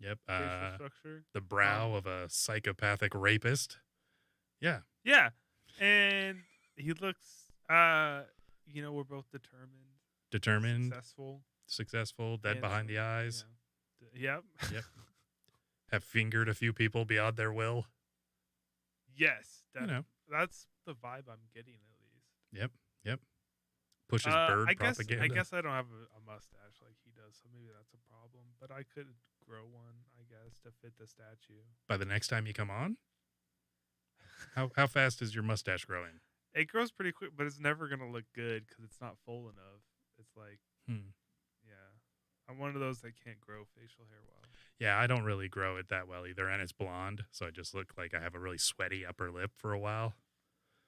facial structure. The brow of a psychopathic rapist. Yeah. Yeah. And he looks, we're both determined. Successful, dead behind the eyes. Yeah. Yep. Have fingered a few people beyond their will. Yes. That's the vibe I'm getting, at least. Yep. Pushes bird propaganda. I guess I don't have a mustache like he does, so maybe that's a problem. But I could grow one, I guess, to fit the statue. By the next time you come on? How fast is your mustache growing? It grows pretty quick, but it's never gonna look good because it's not full enough. It's like, yeah, I'm one of those that can't grow facial hair well. Yeah, I don't really grow it that well either, and it's blonde, so I just look like I have a really sweaty upper lip for a while.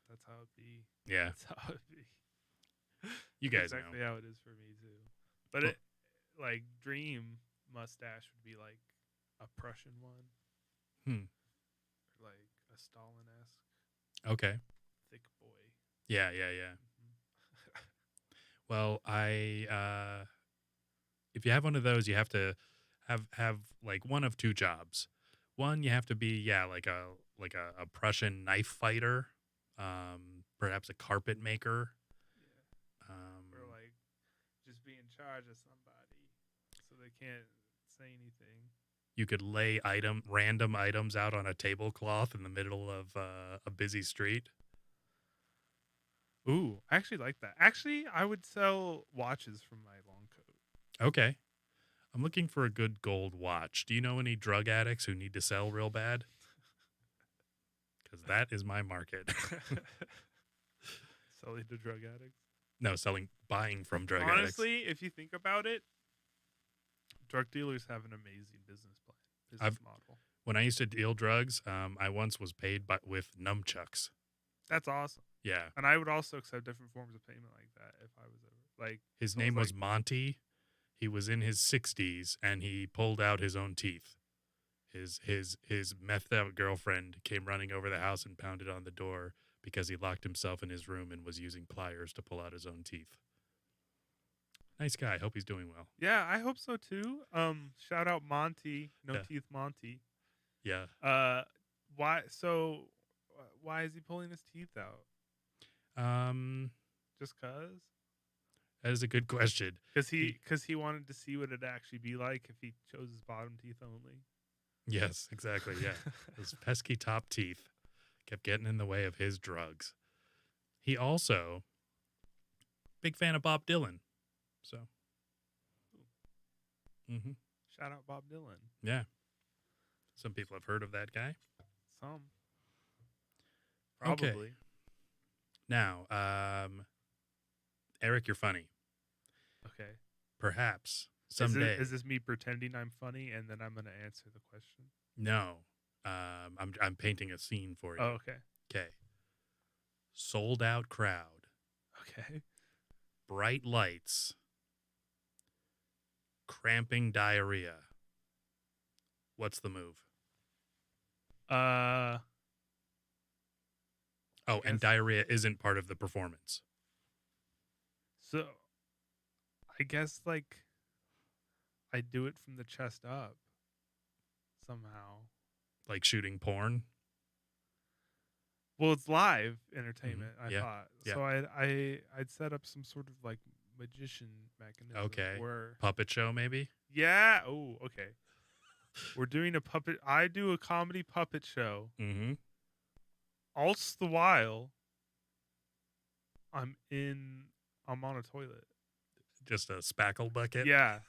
That's how it be. Yeah, That's how it be. you guys exactly know. how it is for me too. But it, like, dream mustache would be like a Prussian one, or like a Stalin-esque Okay. thick boy. Yeah. Mm-hmm. Well, if you have one of those, you have to have like one of two jobs. One, you have to be like a Prussian knife fighter, perhaps a carpet maker. Yeah. Or like just be in charge of somebody, so they can't say anything. You could lay random items out on a tablecloth in the middle of a busy street. Ooh, I actually like that. Actually, I would sell watches from my long coat. Okay. I'm looking for a good gold watch. Do you know any drug addicts who need to sell real bad? Because that is my market. Selling to drug addicts? No, buying from drug addicts. Honestly, if you think about it, drug dealers have an amazing business model. When I used to deal drugs, I once was paid with nunchucks. That's awesome. Yeah. And I would also accept different forms of payment like that if I was ever like. His name was Monty. He was in his 60s and he pulled out his own teeth. His methed out girlfriend came running over the house and pounded on the door because he locked himself in his room and was using pliers to pull out his own teeth. Nice guy. Hope he's doing well. Yeah, I hope so too. Shout out Monty, Teeth Monty. Yeah. Why? So, why is he pulling his teeth out? Just cause? That is a good question. Because he wanted to see what it'd actually be like if he chose his bottom teeth only. Yes, exactly. Yeah, those pesky top teeth kept getting in the way of his drugs. He also big fan of Bob Dylan. So, Shout out Bob Dylan. Yeah, some people have heard of that guy. Some, probably. Okay. Now, Eric, you're funny. Okay. Perhaps someday. Is this me pretending I'm funny and then I'm going to answer the question? No. I'm painting a scene for you. Oh, okay. Okay. Sold out crowd. Okay. Bright lights. Cramping diarrhea. What's the move? Oh, and diarrhea isn't part of the performance. So, I guess, like, I do it from the chest up somehow. Like shooting porn? Well, it's live entertainment, I Yeah. thought. Yeah. So I'd set up some sort of, like, magician mechanism. Okay. Where, Puppet show, maybe? yeah. Oh, okay. We're doing a puppet. I do a comedy puppet show. Mm-hmm. All the while, I'm on a toilet. Just a spackle bucket? Yeah.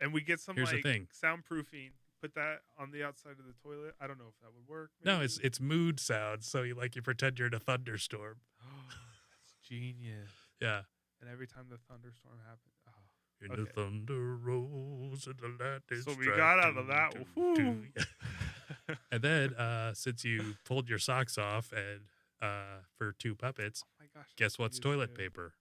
And we get some here's like the thing. soundproofing. Put that on the outside of the toilet. I don't know if that would work. No, maybe. it's mood sounds. So you pretend you're in a thunderstorm. That's genius. Yeah. And every time the thunderstorm happens, The thunder rolls and the lightning so we strike. got out of that. And then since you pulled your socks off and for two puppets, Oh my gosh! guess what's toilet paper?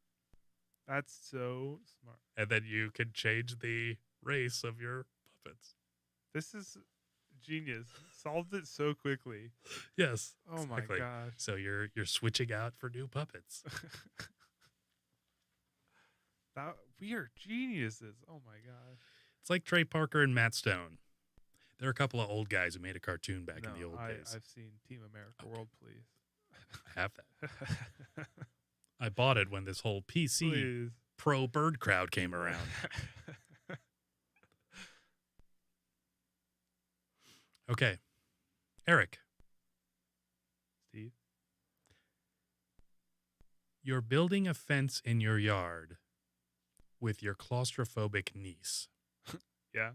That's so smart. And then you can change the race of your puppets. This is genius. Solved it so quickly. Yes. Oh exactly. my gosh. So you're switching out for new puppets. We are geniuses. Oh my gosh. It's like Trey Parker and Matt Stone. There are a couple of old guys who made a cartoon back in the old days. I've seen Team America World Police. I have that. I bought it when this whole PC Please. pro bird crowd came around. Okay. Eric. Steve. You're building a fence in your yard with your claustrophobic niece. Yeah.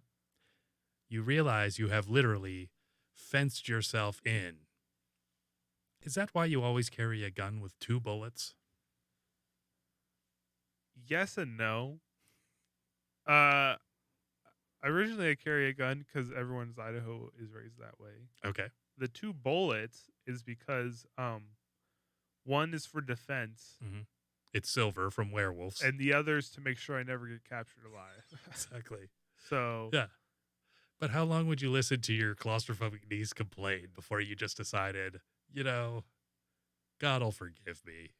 You realize you have literally fenced yourself in Is that why you always carry a gun with 2 bullets? Yes and no. Uh, Originally I carry a gun because everyone's Idaho is raised that way. Okay. The 2 bullets is because one is for defense Mm-hmm. It's Silver from Werewolves. and the other is to make sure I never get captured alive. Exactly. So Yeah. But how long would you listen to your claustrophobic niece complain before you just decided, God will forgive me.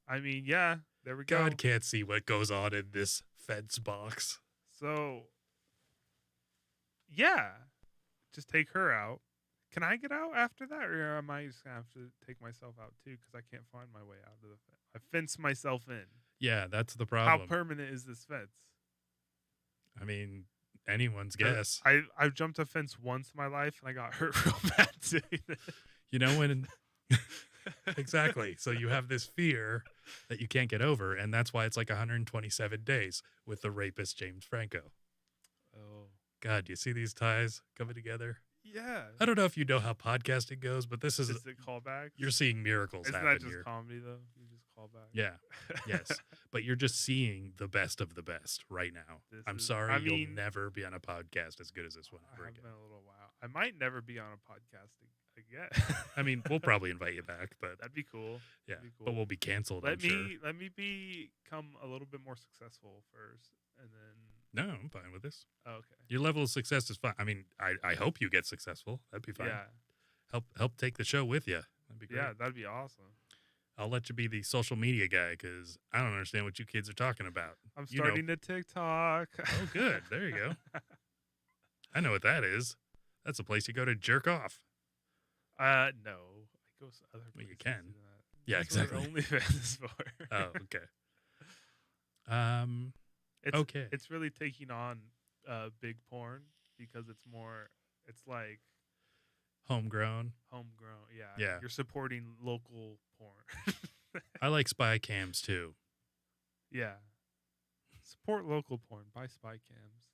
I mean, yeah, there we go. God can't see what goes on in this fence box. So yeah, just take her out. Can I get out after that, or am I just gonna have to take myself out too? Because I can't find my way out of the fence. I fence myself in. Yeah, that's the How problem. permanent is this fence? I mean, anyone's guess. I've jumped a fence once in my life and I got hurt real bad doing it. When exactly. So you have this fear that you can't get over, and that's why it's like 127 days with the rapist James Franco. Oh. God, do you see these ties coming together? Yeah. I don't know if you know how podcasting goes, but this is it callback? you're seeing miracles Isn't happen that just here. comedy though? You just call back. Yeah. Yes. But you're just seeing the best of the best right now. I'm sorry you'll never be on a podcast as good as this one I ever have again. been a little while. I might never be on a podcast again. I mean, we'll probably invite you back, but That'd be cool. yeah, That'd be cool. but we'll be canceled. Let I'm sure. me become a little bit more successful first, and then. No, I'm fine with this. Oh, okay. Your level of success is fine. I mean, I hope you get successful. That'd be fine. Yeah. Help take the show with you. That'd be great. Yeah, that'd be awesome. I'll let you be the social media guy because I don't understand what you kids are talking about. I'm starting to TikTok. Oh, good. There you go. I know what that is. That's a place you go to jerk off. No, I go to other places. Well, you can. to do that. Yeah, That's what exactly. OnlyFans is for. Oh, okay. Okay. It's really taking on big porn because it's like Homegrown. homegrown. Yeah. Yeah. You're supporting local porn. I like spy cams too. Yeah. Support local porn. Buy spy cams.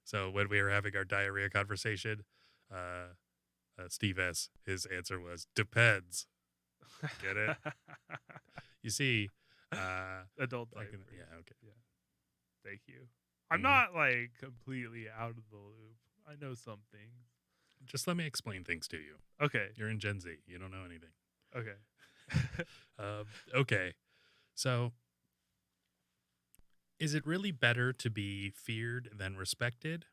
So when we were having our diarrhea conversation, Steve S., his answer was, depends. Get it? You see, Adult like, diapers. yeah, okay. Yeah. Thank you. I'm Mhm. not like completely out of the loop. I know some things. Just let me explain things to you. Okay. You're in Gen Z. You don't know anything. Okay. Okay. So, is it really better to be feared than respected?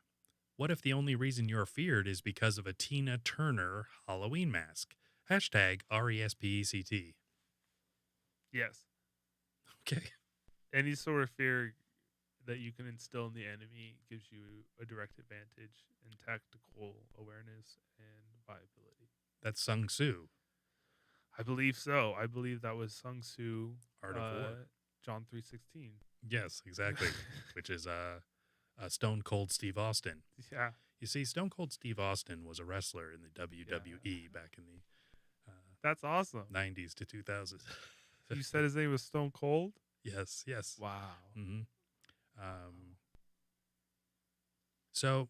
What if the only reason you're feared is because of a Tina Turner Halloween mask? Hashtag RESPECT. Yes. Okay. Any sort of fear that you can instill in the enemy gives you a direct advantage in tactical awareness and viability. That's Sun Tzu. I believe so. I believe that was Sun Tzu, Art of War. John 3:16. Yes, exactly. Which is Stone Cold Steve Austin. Yeah. You see, Stone Cold Steve Austin was a wrestler in the WWE back in the That's awesome. 90s to 2000s. You said his name was Stone Cold? Yes, yes. Wow. Mm-hmm. So,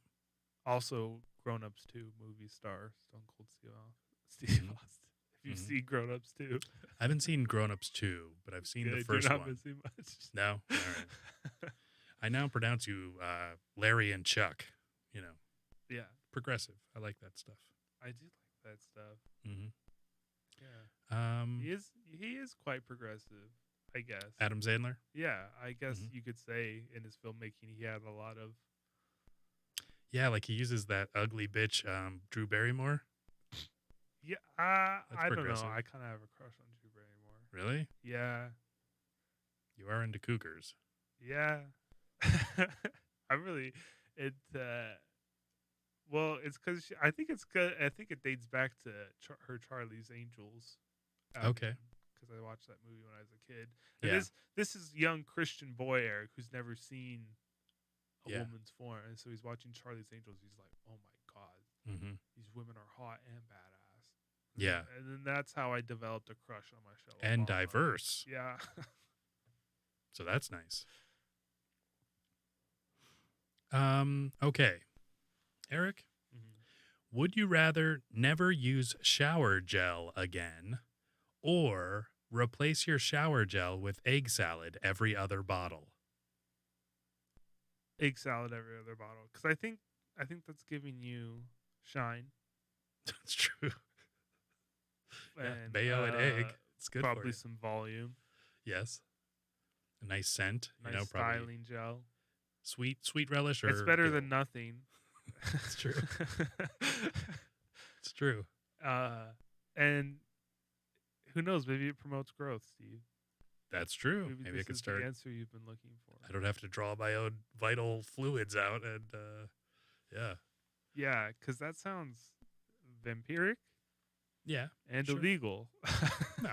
Also, Grown Ups 2 movie star Stone Cold Steve Mhm. Austin. If you've Mhm. seen Grown Ups 2. I haven't seen Grown Ups 2, but I've seen the You're first not one. missing much. No? All right. I now pronounce you Larry and Chuck. Yeah. Progressive. I like that stuff. I do like that stuff. Mm-hmm. Yeah. He is quite progressive, I guess. Adam Sandler? Yeah, I guess Mhm. you could say in his filmmaking he had a lot of. Yeah, like he uses that ugly bitch Drew Barrymore. Yeah, I don't know. progressive. I kind of have a crush on Drew Barrymore. Really? Yeah, You are into cougars. yeah. I really it. Well, it's because I think it's good. I think it dates back to her Charlie's Angels. Okay. Because I watched that movie when I was a kid. And Yeah. this is young Christian boy Eric who's never seen a Yeah. woman's form, and so he's watching Charlie's Angels. He's like, "Oh my god, Mm-hmm. these women are hot and badass." Yeah. And then that's how I developed a crush on Michelle And Obama. diverse. Yeah. So that's nice. Okay. Eric, Mhm. would you rather never use shower gel again or replace your shower gel with egg salad every other bottle. Egg salad every other bottle, because I think that's giving you shine. That's true. Yeah, And mayo and egg. It's good for probably you. some volume. Yes. A nice scent. Nice probably styling gel. sweet relish. Or It's better dill. than nothing. It's true. It's true. And who knows? Maybe it promotes growth, Steve. That's true. Maybe I this could is start. the answer you've been looking for. I don't have to draw my own vital fluids out, and yeah. Yeah, because that sounds vampiric. Yeah. And sure. illegal. No.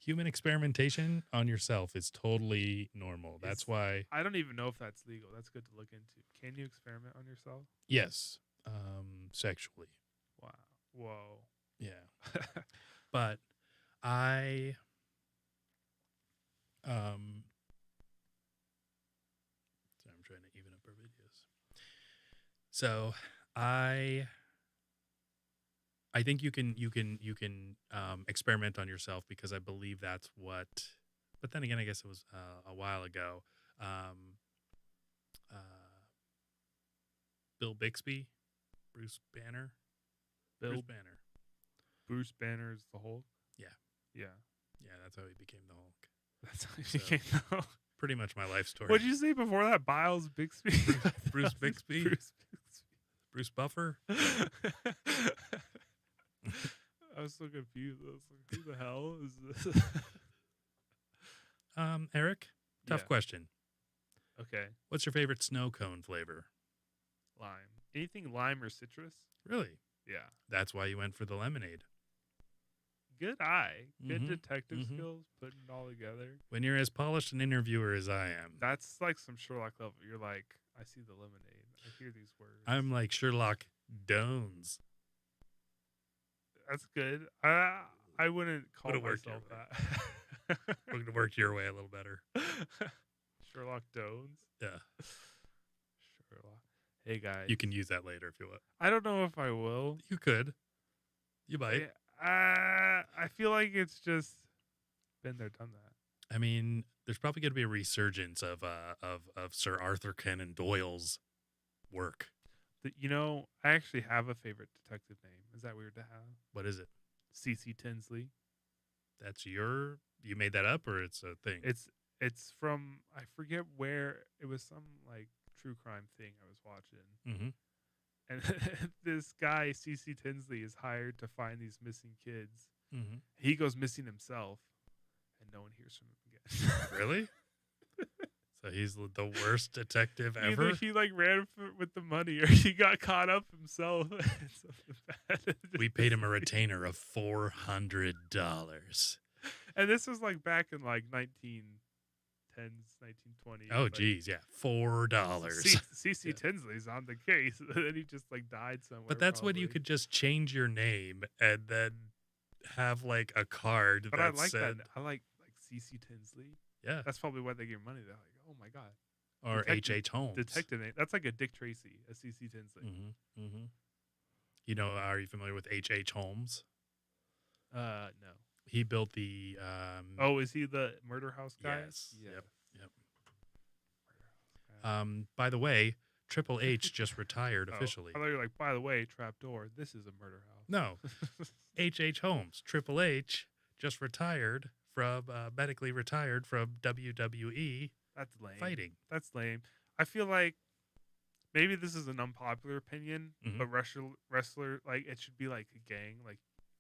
Human experimentation on yourself is totally normal. That's why. I don't even know if that's legal. That's good to look into. Can you experiment on yourself? Yes. Sexually. Wow. Whoa. Yeah. But I'm trying to even up our videos. So I think you can experiment on yourself, because I believe that's what. But then again, I guess it was a while ago. Bill Bixby, Bruce Banner, Bruce Banner. Bruce Banner is the Hulk. Yeah. Yeah. Yeah, that's how he became the Hulk. That's how he So, became the Hulk. Pretty much my life story. What did you say before that? Biles Bixby? Bruce Bixby? Bruce Bruce Buffer? Bixby. I was so confused. I was like, who the hell is this? Eric, tough Yeah. question. Okay. What's your favorite snow cone flavor? Lime. Anything lime or citrus? Really? Yeah. That's why you went for the lemonade. Good eye. Good Mhm, detective mhm. skills, putting it all together. When you're as polished an interviewer as I am, That's like some Sherlock level. You're like, I see the lemonade. I hear these words. I'm like Sherlock Doanes. That's good. I wouldn't call Would've worked myself your that. We're going to work your way a little better. Sherlock Doanes. Yeah. Sherlock. Hey guys. You can use that later if you want. I don't know if I will. You could. You might. I feel like it's just been there, done that. I mean, there's probably going to be a resurgence of Sir Arthur Conan Doyle's work. I actually have a favorite detective name. Is that weird to have? What is it? C.C. Tinsley. That's you made that up, or it's a thing? It's from, I forget where, it was some like true crime thing I was watching. Mm-hmm. And this guy, C.C. Tinsley, is hired to find these missing kids. Mm-hmm. He goes missing himself, and no one hears from him again. Really? So he's the worst detective ever? Either he like ran with the money, or he got caught up himself. We paid him a retainer of $400. And this was like back in like 1910s, 1920s. Oh, like, geez, yeah, $4. C.C. Yeah. Tinsley's on the case, and then he just like died somewhere. But that's when probably. you could just change your name and then have like a card But that I like said, that. I like C.C. Tinsley. yeah, That's probably why they gave him money. They're like, oh my god, or Detective- H.H. Holmes. detective name. That's like a Dick Tracy, a C.C. Tinsley. Mm-hmm, mm-hmm. You know, are you familiar with H.H. Holmes? No. He built the. Oh, is he the murder house guy? Yes. Yeah. Yep. By the way, Triple H just retired officially. I thought you were like, by the way, trapdoor. This is a murder house. No, H.H. Holmes, Triple H, just retired from medically retired from WWE That's lame. fighting. That's lame. I feel like maybe this is an unpopular opinion, Mhm. but wrestler, like it should be like a gang. Like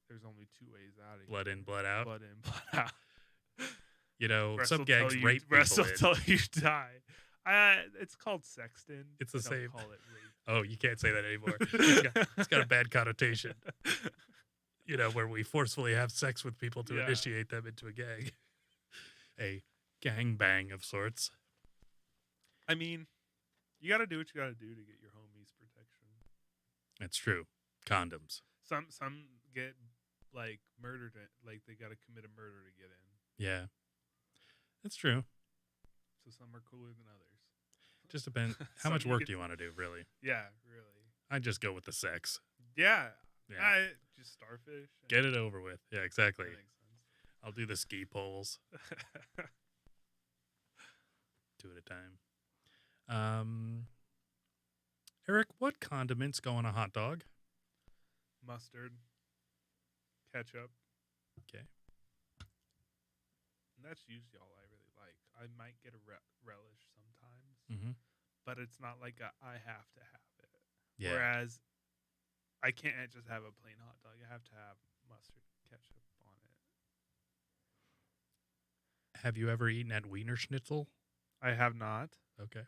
there's only two ways out of Blood here. in, blood out. Blood in, blood out. You know, Wrestle some gangs till you- rape wrestle people. till you die. It's called sexton. It's the They don't same. Call it rape. Oh, you can't say that anymore. It's got a bad connotation. You know, where we forcefully have sex with people to Yeah. initiate them into a gang. A gangbang of sorts. I mean, you got to do what you got to do to get your homies protection. That's true. Condoms. Some get like murdered, like they got to commit a murder to get in. Yeah. That's true. So some are cooler than others. Just depends. How Some much you work get do you want to do, really? Yeah, really. I'd just go with the sex. Yeah. Yeah. Just starfish. Get it over with. Yeah, exactly. That makes sense. I'll do the ski poles 2 at a time. Eric, what condiments go on a hot dog? Mustard, ketchup. Okay. And that's usually all I really like. I might get a relish sometimes, Mm-hmm. but it's not like I have to have it. Yeah. Whereas I can't just have a plain hot dog. I have to have mustard, ketchup on it. Have you ever eaten at Wienerschnitzel? I have not. Okay.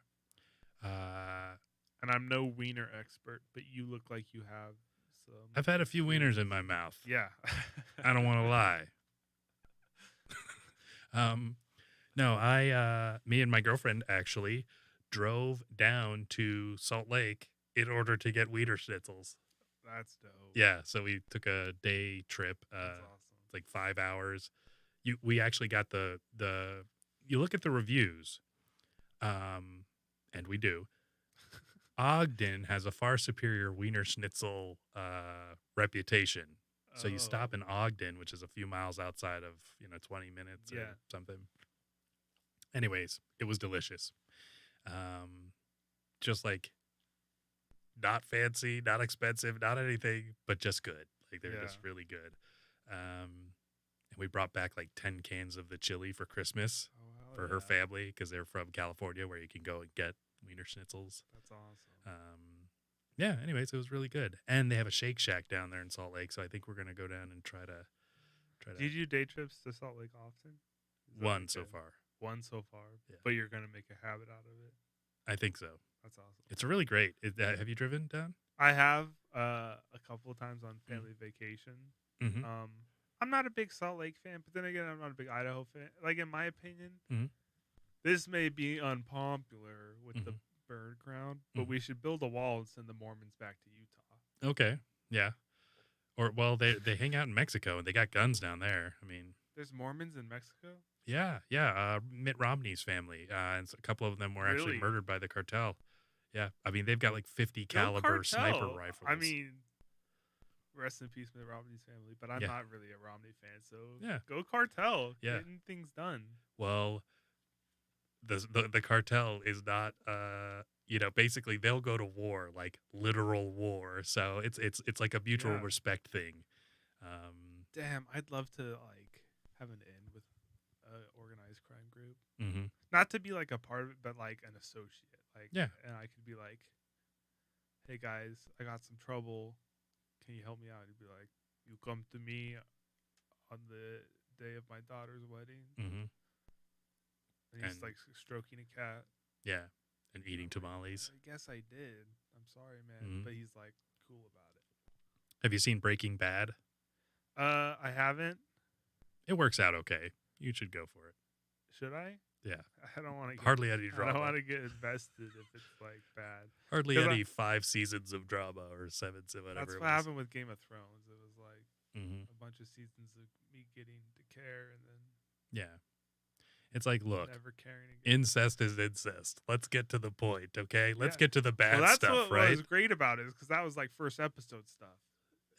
And I'm no wiener expert, but you look like you have some. I've had a few wieners in my mouth. Yeah. I don't want to lie. No, me and my girlfriend actually drove down to Salt Lake in order to get Wienerschnitzels. That's dope. Yeah, so we took a day trip. That's awesome. It's like 5 hours. We actually got the you look at the reviews, and we do. Ogden has a far superior Wienerschnitzel reputation. So you stop in Ogden, which is a few miles outside of 20 minutes or something. Anyways, it was delicious. Just like not fancy, not expensive, not anything, but just good. Like they're just really good. And we brought back like 10 cans of the chili for Christmas for her family because they're from California, where you can go and get Wienerschnitzels. That's awesome. Yeah, anyways, it was really good. And they have a Shake Shack down there in Salt Lake, so I think we're going to go down and try to. Do you do day trips to Salt Lake often? One so far. One so far. Yeah. But you're going to make a habit out of it? I think so. That's awesome. It's really great. Have you driven down? I have a couple of times on family vacation. Mm-hmm. I'm not a big Salt Lake fan, but then again, I'm not a big Idaho fan. Like, in my opinion, Mhm. this may be unpopular with the bird crown, but we should build a wall and send the Mormons back to Utah. Okay. Yeah. Or, well, they hang out in Mexico, and they got guns down there. I mean, There's Mormons in Mexico? yeah. Mitt Romney's family, and a couple of them were actually murdered by the cartel. Yeah. I mean, they've got like 50 caliber sniper rifles. I mean, rest in peace, Mitt Romney's family, but I'm not really a Romney fan, so go cartel. Yeah. Getting things done. Well, the cartel is not basically they'll go to war, like literal war, so it's like a mutual respect thing. Damn, I'd love to like have an end with an organized crime group. Mm-hmm. Not to be like a part of it, but like an associate. Like, and I could be like, hey guys, I got some trouble, can you help me out? You'd be like, you come to me on the day of my daughter's wedding. Mm-hmm. And he's like stroking a cat. Yeah. And eating tamales. I guess I did. I'm sorry, man. But he's like cool about it. Have you seen Breaking Bad? I haven't. It works out okay. You should go for it. Should I? Yeah. I don't want to. Hardly any drama. I don't want to get invested if it's like bad. Hardly any 5 seasons of drama or 7, so whatever. That's what happened with Game of Thrones. It was like a bunch of seasons of me getting to care, and then it's like, look, never caring again. Incest is incest. Let's get to the point, okay? Let's get to the bad that's stuff, what right? What was great about it is because that was like first episode stuff.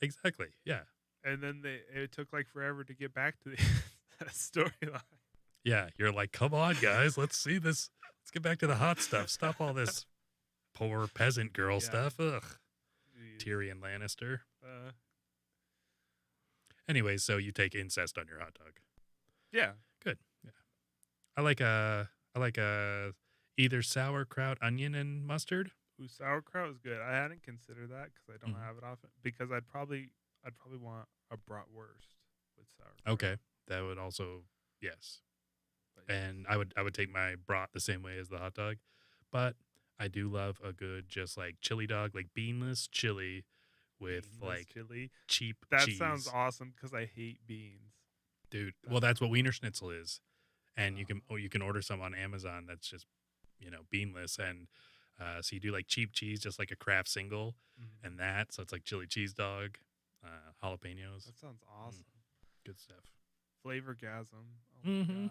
Exactly. Yeah. And then it took like forever to get back to the storyline. Yeah, you're like, come on, guys, let's see this. Let's get back to the hot stuff. Stop all this poor peasant girl stuff. Ugh. Jeez. Tyrion Lannister. Anyway, so you take incest on your hot dog. Yeah. Good. Yeah. I like either sauerkraut, onion, and mustard. Ooh, sauerkraut is good. I hadn't considered that because I don't have it often. Because I'd probably want a bratwurst with sauerkraut. Okay, that would also and I would take my brat the same way as the hot dog, but I do love a good just like chili dog, like beanless chili with chili. Cheap that cheese. Sounds awesome because I hate beans, dude. Well, that's what Wienerschnitzel is, and you can order some on Amazon that's just beanless, and so you do like cheap cheese, just like a Kraft single, and that, so it's like chili cheese dog, jalapenos. That sounds awesome. Good stuff. Flavorgasm. Oh my god.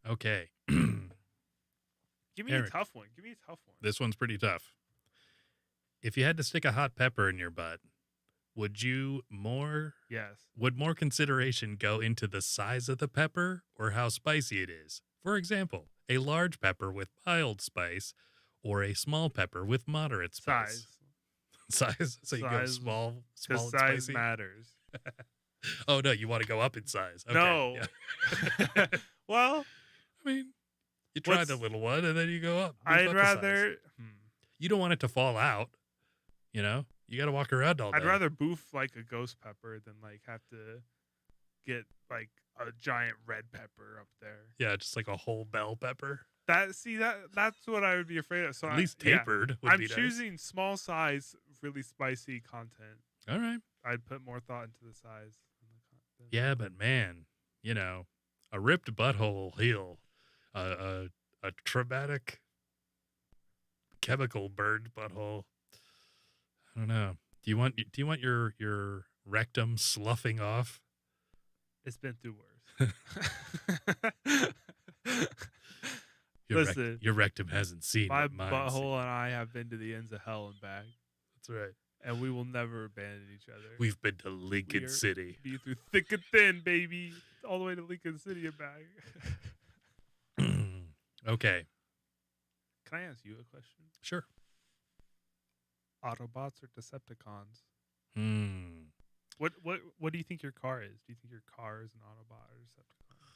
Okay. Give me Eric, a tough one. This one's pretty tough. If you had to stick a hot pepper in your butt, Would you more Yes. would more consideration go into the size of the pepper or how spicy it is? For example, a large pepper with mild spice or a small pepper with moderate spice. Size. So you go Size, small Because and size spicy. matters. Oh no, you want to go up in size. Okay. No. Yeah. Well, I mean, you try the What's- little one and then you go up. Move I'd up a size. rather. You don't want it to fall out. You know, you got to walk around all day. I'd rather boof like a ghost pepper than like have to get like a giant red pepper up there. Yeah, just like a whole bell pepper. That's what I would be afraid of. So At least yeah, tapered would I'm be nice. choosing small size, really spicy content. All right. I'd put more thought into the size. And the content. Yeah, but man, you know, a ripped butthole will heal. A traumatic chemical burned butthole. I don't know. Do you want your rectum sloughing off? It's been through worse. Listen, your rectum hasn't seen my what mine's butthole and I have been to the ends of hell and back, seen. That's right. and we will never abandon each other. We've been to Lincoln We're- City. Be through thick and thin, baby, all the way to Lincoln City and back. Okay, Can I ask you a question? sure. Autobots or Decepticons? Hmm. What do you think your car is? Do you think your car is an Autobot or Decepticon?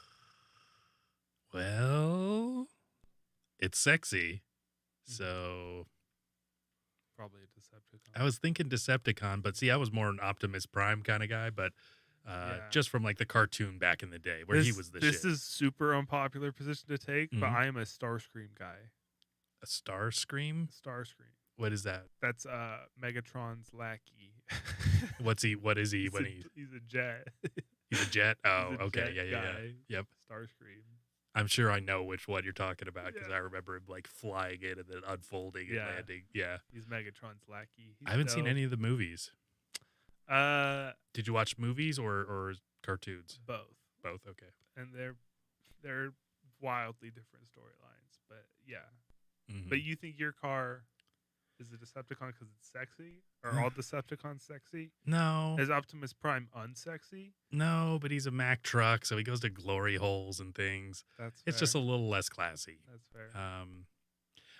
Well, it's sexy, Mhm. so Probably a Decepticon. I was thinking Decepticon, but see, I was more an Optimus Prime kind of guy, but Yeah. just from like the cartoon back in the day where he was the This shit. is super unpopular position to take, but Mhm. I am a Starscream guy. A Starscream? Starscream. What is that? That's Megatron's lackey. What is he he's when he's a jet. he's a jet? Oh, He's a okay. jet Yeah. guy. Yep. Starscream. I'm sure I know which one you're talking about because Yeah. I remember him like flying in and then unfolding and Yeah. landing. Yeah. He's Megatron's lackey. He's I haven't seen dope. any of the movies. Uh, Did you watch movies or cartoons? both, Both. Okay. and they're wildly different storylines. But yeah. Mhm. But you think your car is a Decepticon because it's sexy? Are all Decepticons sexy? No. Is Optimus Prime unsexy? No, but he's a Mack truck, so he goes to glory holes and things. That's It's fair. just a little less classy. That's fair.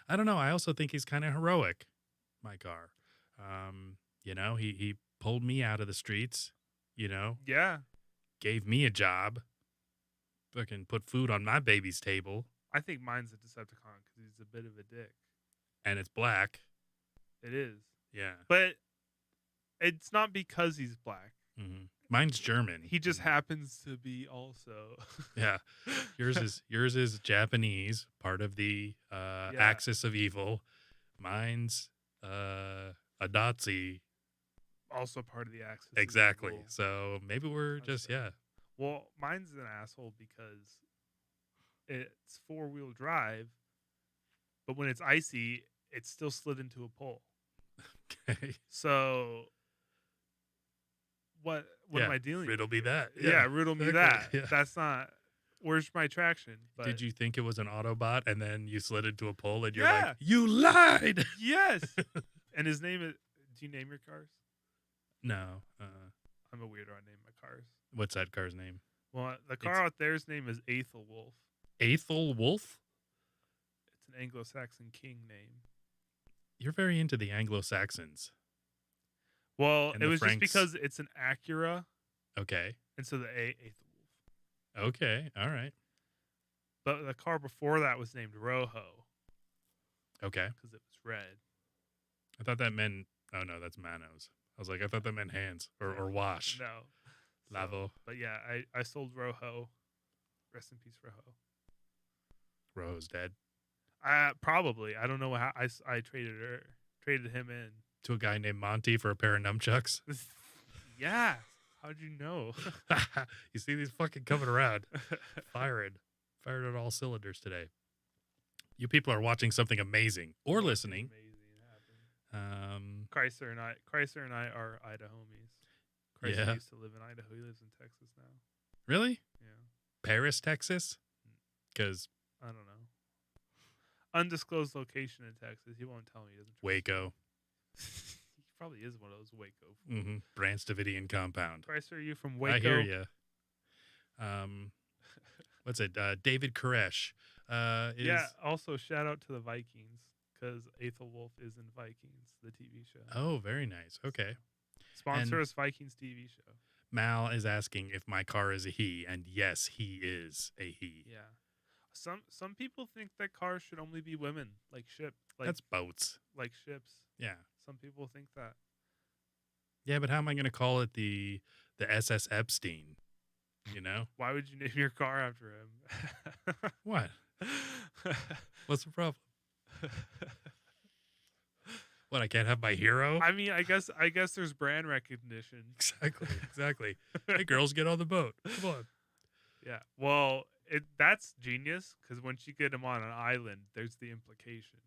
I don't know. I also think he's kind of heroic, my car. You know, he pulled me out of the streets, you know, Yeah, gave me a job, fucking put food on my baby's table, I think mine's a Decepticon because he's a bit of a dick. and it's black. It is, Yeah. but it's not because he's black. Mine's German. He just happens to be also. Yeah. Yours is Japanese, part of the axis of evil. Mine's a Nazi. Also part of the axis. of Exactly. evil. So maybe we're That's just fair. Well, mine's an asshole because it's 4-wheel drive, but when it's icy, it's still slid into a pole. Okay. So what Yeah, am I dealing riddle with? me that. Yeah, riddle me exactly, that. yeah. That's not. Where's my traction? But Did you think it was an Autobot and then you slid into a pole and you're Yeah. like, you lied? Yes. And his name is. Do you name your cars? No. I'm a weirdo. I name my cars. What's that car's name? Well, the car out there's name is Aethel Wolf. Aethel Wolf? It's an Anglo-Saxon king name. You're very into the Anglo-Saxons. Well, And it the was Franks. just because it's an Acura, Okay. and so the Aethel Wolf. Okay. All right. But the car before that was named Rojo Okay. because it was red. I thought that meant, oh no, that's Manos. I was like, I thought that meant hands or wash. No. So, Lavo. but yeah, I sold Rojo. Rest in peace, Rojo. Rojo's dead. Probably. I don't know how I traded him in. To a guy named Monty for a pair of nunchucks. Yeah. How'd you know? You see these fucking coming around. Firing on all cylinders today. You people are watching something amazing or listening. Amazing happened. Chrysler and I are Idaho homies. Chrysler Yeah. used to live in Idaho. He lives in Texas now. Really? Yeah. Paris, Texas? Because I don't know. Undisclosed location in Texas. He won't tell me. He doesn't. trust me. Waco. probably is one of those Waco. Branch Davidian compound. Bryce, are you from Waco? I hear you. What's it? David Koresh. Yeah. Also, shout out to the Vikings because Aethelwolf is in Vikings, the TV show. Oh, very nice. Okay. Sponsor us, Vikings TV show. Mal is asking if my car is a he, and yes, he is a he. Yeah. Some people think that cars should only be women, like ship. Like, That's boats. like ships. Yeah. Some people think that. Yeah, but how am I going to call it the SS Epstein? You know? Why would you name your car after him? What? What's the problem? What, I can't have my hero? I mean, I guess there's brand recognition. Exactly. Hey, girls, get on the boat. Come on. Yeah. Well, that's genius because once you get them on an island, there's the implication.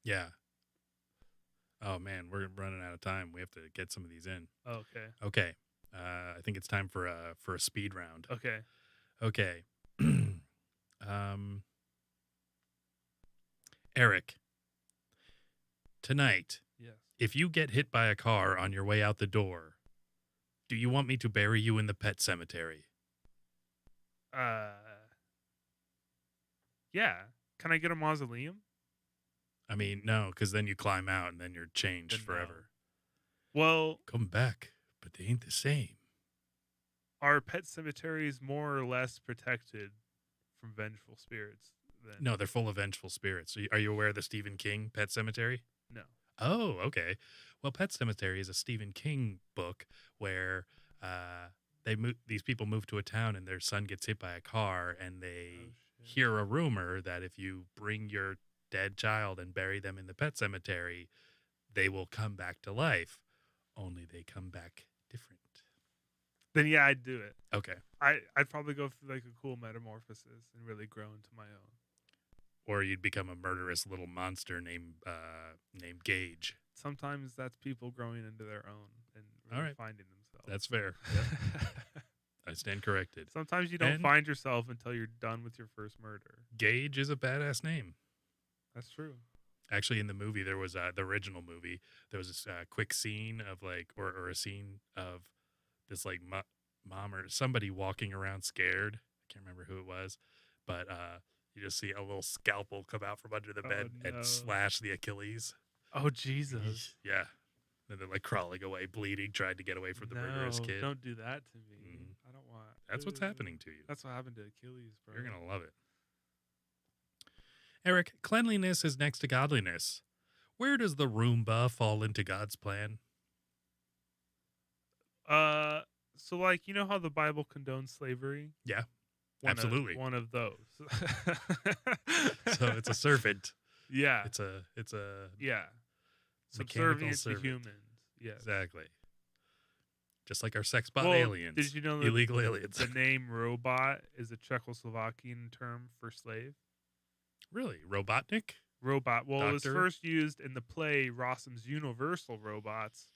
Yeah. Oh, man, we're running out of time. We have to get some of these in. Okay. Okay. I think it's time for a speed round. Okay. Okay. Eric, tonight, Yes. if you get hit by a car on your way out the door, do you want me to bury you in the pet cemetery? Yeah. Can I get a mausoleum? I mean, no, because then you climb out and then you're changed Then no. forever. Well, Come back, but they ain't the same. are pet cemeteries more or less protected from vengeful spirits than No, they're full of vengeful spirits. Are you aware of the Stephen King Pet Cemetery? No. Oh, okay. Well, Pet Cemetery is a Stephen King book where these people move to a town and their son gets hit by a car, and they hear a rumor that if you bring your dead child and bury them in the pet cemetery, they will come back to life. Only they come back different. Then yeah, I'd do it. Okay. I'd probably go through like a cool metamorphosis and really grow into my own. Or you'd become a murderous little monster named Gage. Sometimes that's people growing into their own and really All right. finding themselves. That's fair. I stand corrected. Sometimes you don't And- find yourself until you're done with your first murder. Gage is a badass name. That's true. Actually, in the movie, there was the original movie. There was this quick scene of or a scene of this like mom or somebody walking around scared. I can't remember who it was, but you just see a little scalpel come out from under the bed no. and slash the Achilles. Oh Jesus! Yeah, and they're like crawling away, bleeding, trying to get away from the murderous kid. Don't do that to me. Mhm. I don't want. That's what's happening to you. That's what happened to Achilles, bro. You're gonna love it. Eric, cleanliness is next to godliness. Where does the Roomba fall into God's plan? So like you know how the Bible condones slavery? Yeah, absolutely. One of those. So it's a servant. Yeah. It's a Yeah. mechanical Subservient to servant. humans. Yes. Exactly. Just like our sex bot Well, aliens. did you know that illegal aliens? the name robot is a Czechoslovakian term for slave? Really? Robotnik? Robot. Well, it was Doctor? first used in the play Rossum's Universal Robots,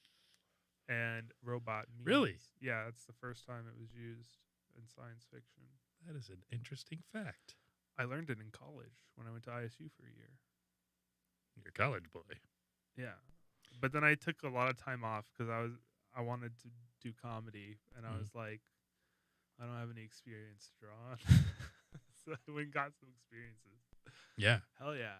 and robot means. Really? Yeah, that's the first time it was used in science fiction. That is an interesting fact. I learned it in college when I went to ISU for a year. You're a college boy. Yeah, but then I took a lot of time off because I wanted to do comedy, and I was like, I don't have any experience to draw on. So I went and got some experiences. Yeah. Hell yeah.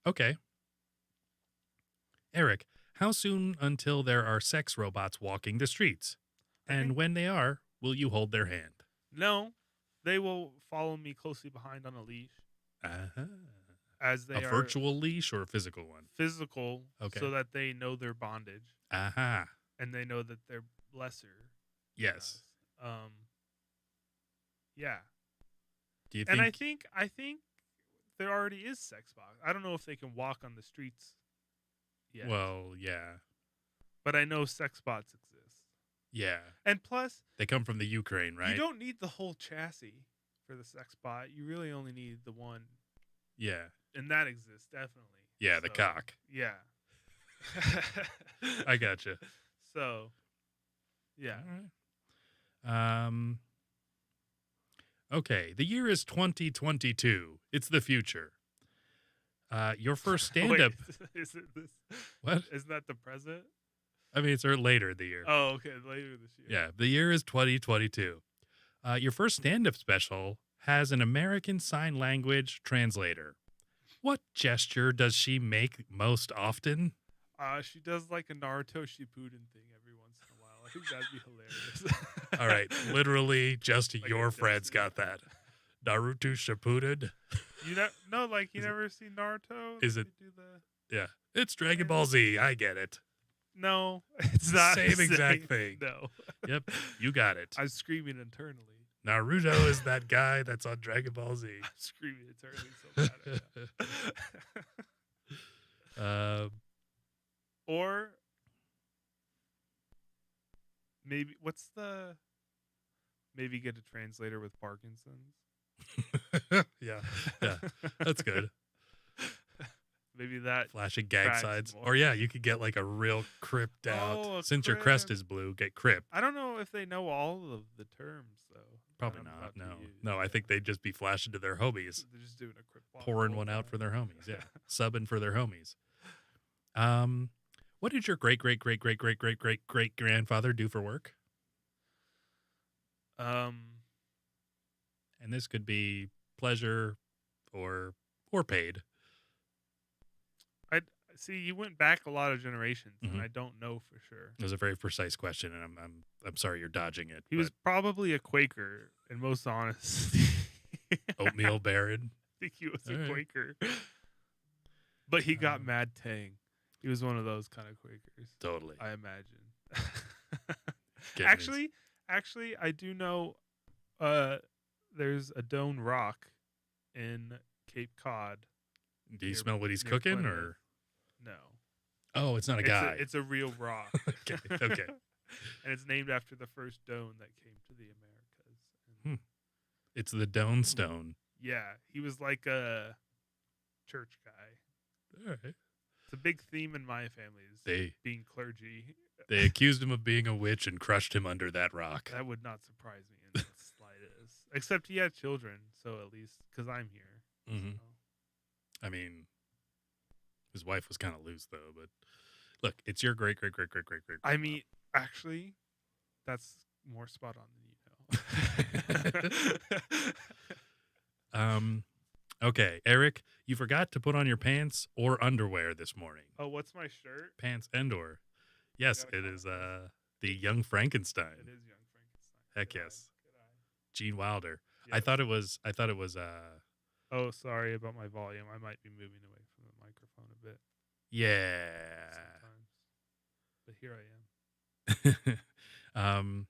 Okay. Eric, how soon until there are sex robots walking the streets? And think- when they are, will you hold their hand? No, they will follow me closely behind on a leash Uh-huh. as they A are virtual leash or a physical one? physical, Okay. so that they know their bondage Aha. and they know that they're lesser. than Yes. us. Yeah. Do you And think? I think there already is sex box. I don't know if they can walk on the streets yet. Well, yeah. But I know sex bots exist. Yeah. And plus, They come from the Ukraine, right? you don't need the whole chassis for the sex bot. You really only need the one. Yeah. And that exists, definitely. Yeah, the So, cock. Yeah. I gotcha. So, yeah. All right. Okay, the year is 2022. It's the future. Your first stand-up. Wait, is it this? What? Isn't that the present? I mean, it's later in the year. Oh, okay, later this year. Yeah, the year is 2022. Your first stand-up special has an American Sign Language translator. What gesture does she make most often? She does like a Naruto Shippuden thing every once in a while. I think that'd be hilarious. All right, literally just Like your a friends destiny. got that. Naruto Shippuden. You never seen Naruto? Is They it- do the... Yeah, it's Dragon Ball Z. I get it. No, it's not Same the exact same. thing. No, Yep, you got it. I'm screaming internally. Naruto is that guy that's on Dragon Ball Z. I'm screaming internally so bad. Or maybe maybe get a translator with Parkinson's. yeah, that's good. Maybe that. Flashing gag Tracks sides. more. Or yeah, you could get like a real cripped out. Oh, a Since your crest crip. is blue, get crip. I don't know if they know all of the terms though. that Probably I'm not. about to No, use. no. I think they'd just be flashing to their homies, They're just doing a crip walk pouring the one whole out for time. their homies. Yeah, subbing for their homies. What did your great grandfather do for work? And this could be pleasure or paid. I see. You went back a lot of generations, Mhm. and I don't know for sure. It was a very precise question, and I'm sorry you're dodging it. He was probably a Quaker, in most honesty. but oatmeal baron. I think he was All a right. Quaker. But he got Um, mad tang. He was one of those kind of Quakers, Totally. I imagine. Getting these- actually, I do know there's a Doane Rock in Cape Cod. Do you near- smell what he's near cooking, Plymouth. or? No. Oh, it's not a guy. It's a real rock. Okay. And it's named after the first Doane that came to the Americas. And It's the Doane Stone. yeah, he was like a church guy. All right. It's a big theme in my family is They being clergy. they accused him of being a witch and crushed him under that rock. That would not surprise me in the slightest. Except he had children, so at least because I'm here. Mhm. so. I mean, his wife was kind of loose though. But look, it's your great. I mean, actually, that's more spot on than you know. Okay, Eric, you forgot to put on your pants or underwear this morning. Oh, what's my shirt? Pants and or. Yes, gotta it call is it the Young Frankenstein. It is Young Frankenstein. Heck Good eye, yes. good eye. Gene Wilder. I Yes. thought it was Oh, sorry about my volume. I might be moving away from the microphone a bit yeah. sometimes. But here I am.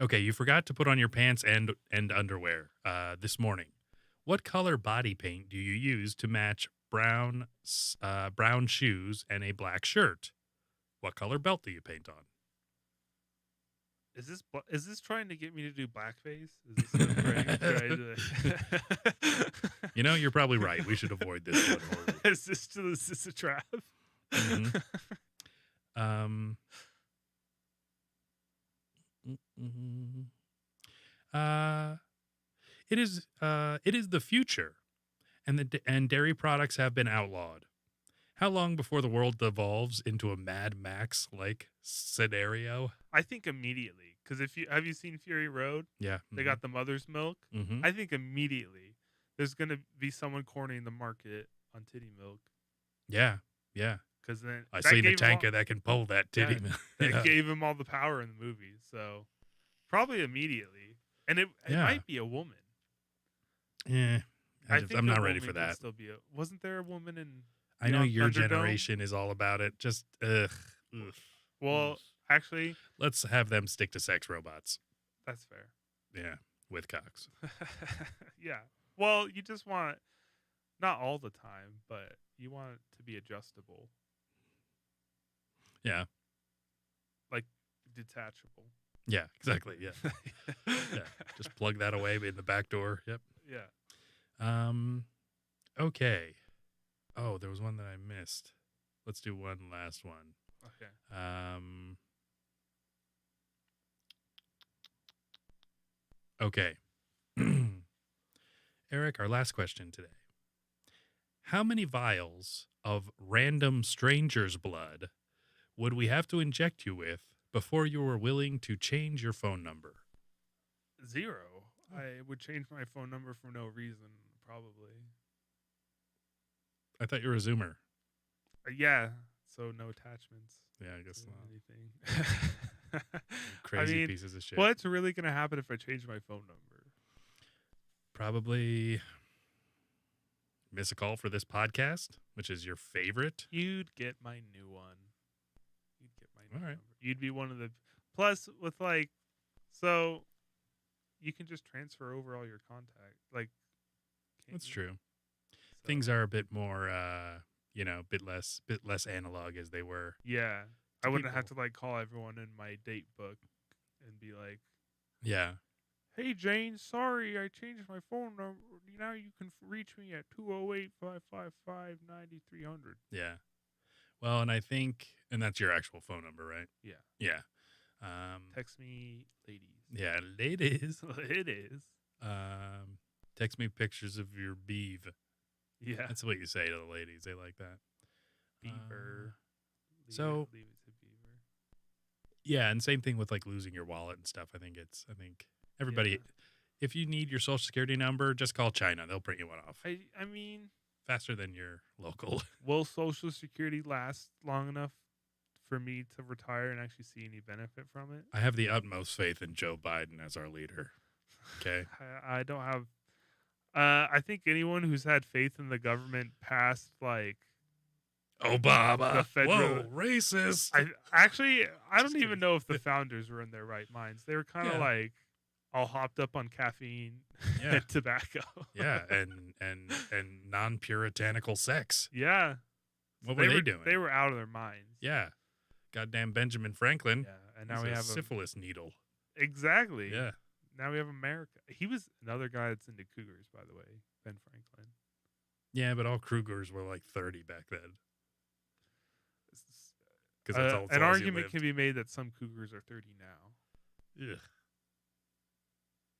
Okay, you forgot to put on your pants and underwear this morning. What color body paint do you use to match brown shoes and a black shirt? What color belt do you paint on? Is this trying to get me to do blackface? Is this trying to... You know, you're probably right. We should avoid this one wholly. is this a trap? Mhm. Um, it is the future, and dairy products have been outlawed. How long before the world devolves into a Mad Max like scenario? I think immediately, because have you seen Fury Road? Yeah, They got the mother's milk. Mm-hmm. I think immediately there's gonna be someone cornering the market on titty milk. Yeah. Because then I that seen a gave him all- tanker that can pull that titty. Yeah, milk. that Yeah. gave him all the power in the movie. So probably immediately, and it Yeah. might be a woman. Yeah. I think I'm a not ready woman for could that. Still be wasn't there a woman in? I know Beyond your Thunderdome? generation is all about it. Just ugh. Well, Ugh. actually, Let's have them stick to sex robots. that's fair. Yeah, with cocks. Yeah. Well, you just want not all the time, but you want it to be adjustable, Yeah. like detachable. Yeah, exactly. Yeah. Yeah. Just plug that away in the back door. Yep. Yeah. Okay. Oh, there was one that I missed. Let's do one last one. Okay. Okay. Eric, our last question today. How many vials of random stranger's blood would we have to inject you with before you were willing to change your phone number? 0. I would change my phone number for no reason, probably. I thought you were a Zoomer. Yeah, so no attachments. Yeah, I guess to not. anything. Crazy pieces of shit. What's really going to happen if I change my phone number? Probably miss a call for this podcast, which is your favorite. You'd get my new one. You'd get my new All right. number. You'd be one of the... Plus, with like... So, you can just transfer over all your contact. Like, That's you? true. So, Things are a bit more, bit less analog as they were. Yeah. to I wouldn't have to people. like call everyone in my date book and be like, Yeah. "Hey Jane, sorry, I changed my phone number. Now you can reach me at 208-555-9300." Yeah. Well, and I think, and that's your actual phone number, right? Yeah. Yeah. Text me, ladies. Yeah, ladies. It is. Text me pictures of your beeve. Yeah. That's what you say to the ladies. They like that. Beaver. so- leave it to Beaver. Yeah, and same thing with like losing your wallet and stuff. I think everybody, Yeah. if you need your social security number, just call China. They'll print you one off I mean, faster than your local. will Social Security last long enough for me to retire and actually see any benefit from it? I have the utmost faith in Joe Biden as our leader. Okay. I don't have. I think anyone who's had faith in the government past like Obama. The federal- Whoa, racist. I Just don't even kidding. know if the founders were in their right minds. They were kind of Yeah. like all hopped up on caffeine Yeah. and tobacco. Yeah, and non-puritanical sex. Yeah. What were they were doing? They were out of their minds. Yeah. Goddamn Benjamin Franklin. Yeah. And now He's we a have syphilis needle. exactly. Yeah. Now we have America. He was another guy that's into cougars, by the way, Ben Franklin. Yeah, but all Krugers were like 30 back then. Because that's all. An argument can be made that some cougars are 30 now. Ugh.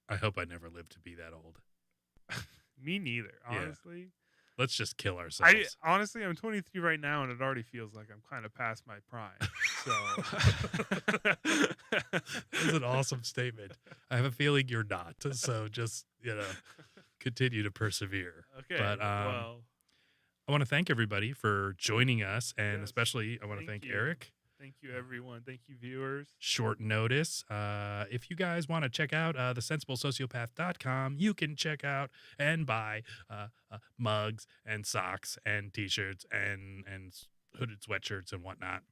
I hope I never live to be that old. Me neither, Yeah. honestly. Let's just kill ourselves. I'm 23 right now, and it already feels like I'm kind of past my prime. So That's an awesome statement. I have a feeling you're not. So just, continue to persevere. okay. But, well, I want to thank everybody for joining us, and Yes. especially I want to Thank thank you. Eric. thank you, everyone. Thank you, viewers. Short notice. If you guys want to check out thesensibleSociopath.com, you can check out and buy mugs and socks and T-shirts and hooded sweatshirts and whatnot.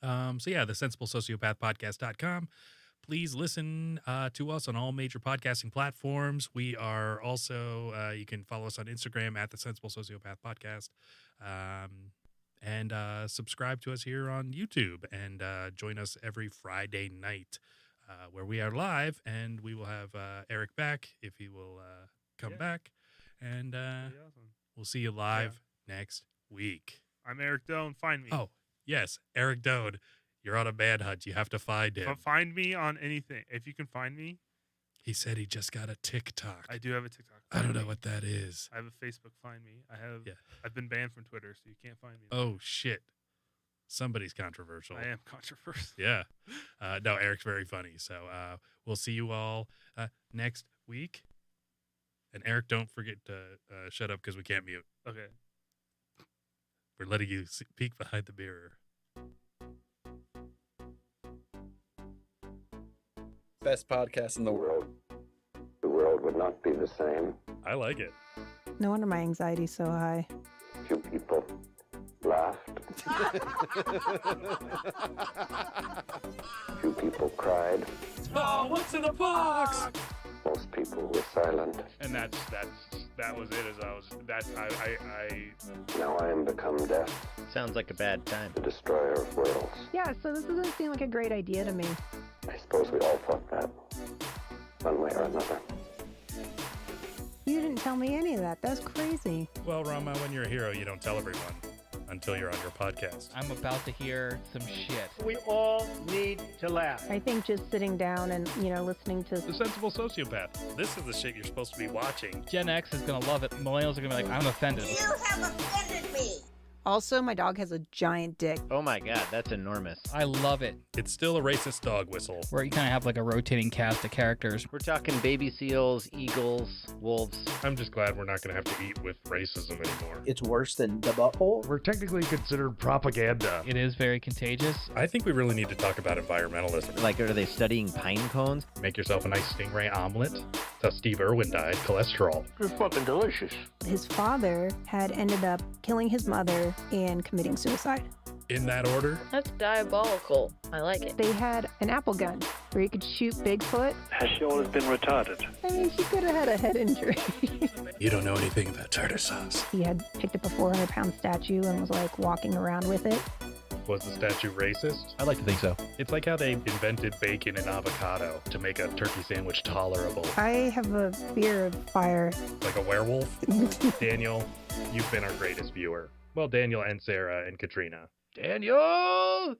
So yeah, thesensibleSociopathPodcast.com. Please listen to us on all major podcasting platforms. We are also, you can follow us on Instagram at The Sensible Sociopath Podcast. And subscribe to us here on YouTube and join us every Friday night where we are live. And we will have Eric back if he will come Yeah. back. And Pretty awesome. we'll see you live next week. I'm Eric Doane. Find me. Oh, yes, Eric Doane. You're on a manhunt. You have to find him. But find me on anything. If you can find me, He said he just got a TikTok. I do have a TikTok. I don't Find know me. what that is. I have a Facebook. Find me. Yeah. I've been banned from Twitter, so you can't find me. Oh, shit. Somebody's controversial. I am controversial. Yeah. No, Eric's very funny. So we'll see you all next week. And Eric, don't forget to shut up because we can't mute. Okay. We're letting you peek behind the mirror. Best podcast in the world. The world would not be the same. I like it. No wonder my anxiety's so high. Few people laughed. Few people cried. Oh, what's in the box? Most people were silent. And that was it. Now I am become death, Sounds like a bad time. the destroyer of worlds. Yeah, so this doesn't seem like a great idea to me. I suppose we all thought that, one way or another. You didn't tell me any of that. That's crazy. Well, Rama, when you're a hero, you don't tell everyone. until you're on your podcast. I'm about to hear some shit. We all need to laugh. I think just sitting down and, listening to The Sensible Sociopath. This is the shit you're supposed to be watching. Gen X is going to love it. Millennials are going to be like, I'm offended. You have offended me. Also, my dog has a giant dick. Oh my god, that's enormous. I love it. It's still a racist dog whistle. Where you kind of have like a rotating cast of characters. We're talking baby seals, eagles, wolves. I'm just glad we're not going to have to eat with racism anymore. It's worse than the butthole. We're technically considered propaganda. It is very contagious. I think we really need to talk about environmentalism. Like, are they studying pine cones? Make yourself a nice stingray omelet. That's how Steve Irwin died. Cholesterol. It's fucking delicious. His father had ended up killing his mother and committing suicide. In that order? That's diabolical. I like it. They had an apple gun where you could shoot Bigfoot. Has she always been retarded? I mean, she could have had a head injury. You don't know anything about tartar sauce. He had picked up a 400-pound statue and was like walking around with it. Was the statue racist? I'd like to think so. It's like how they invented bacon and avocado to make a turkey sandwich tolerable. I have a fear of fire. Like a werewolf? Daniel, you've been our greatest viewer. Well, Daniel and Sarah and Katrina. Daniel!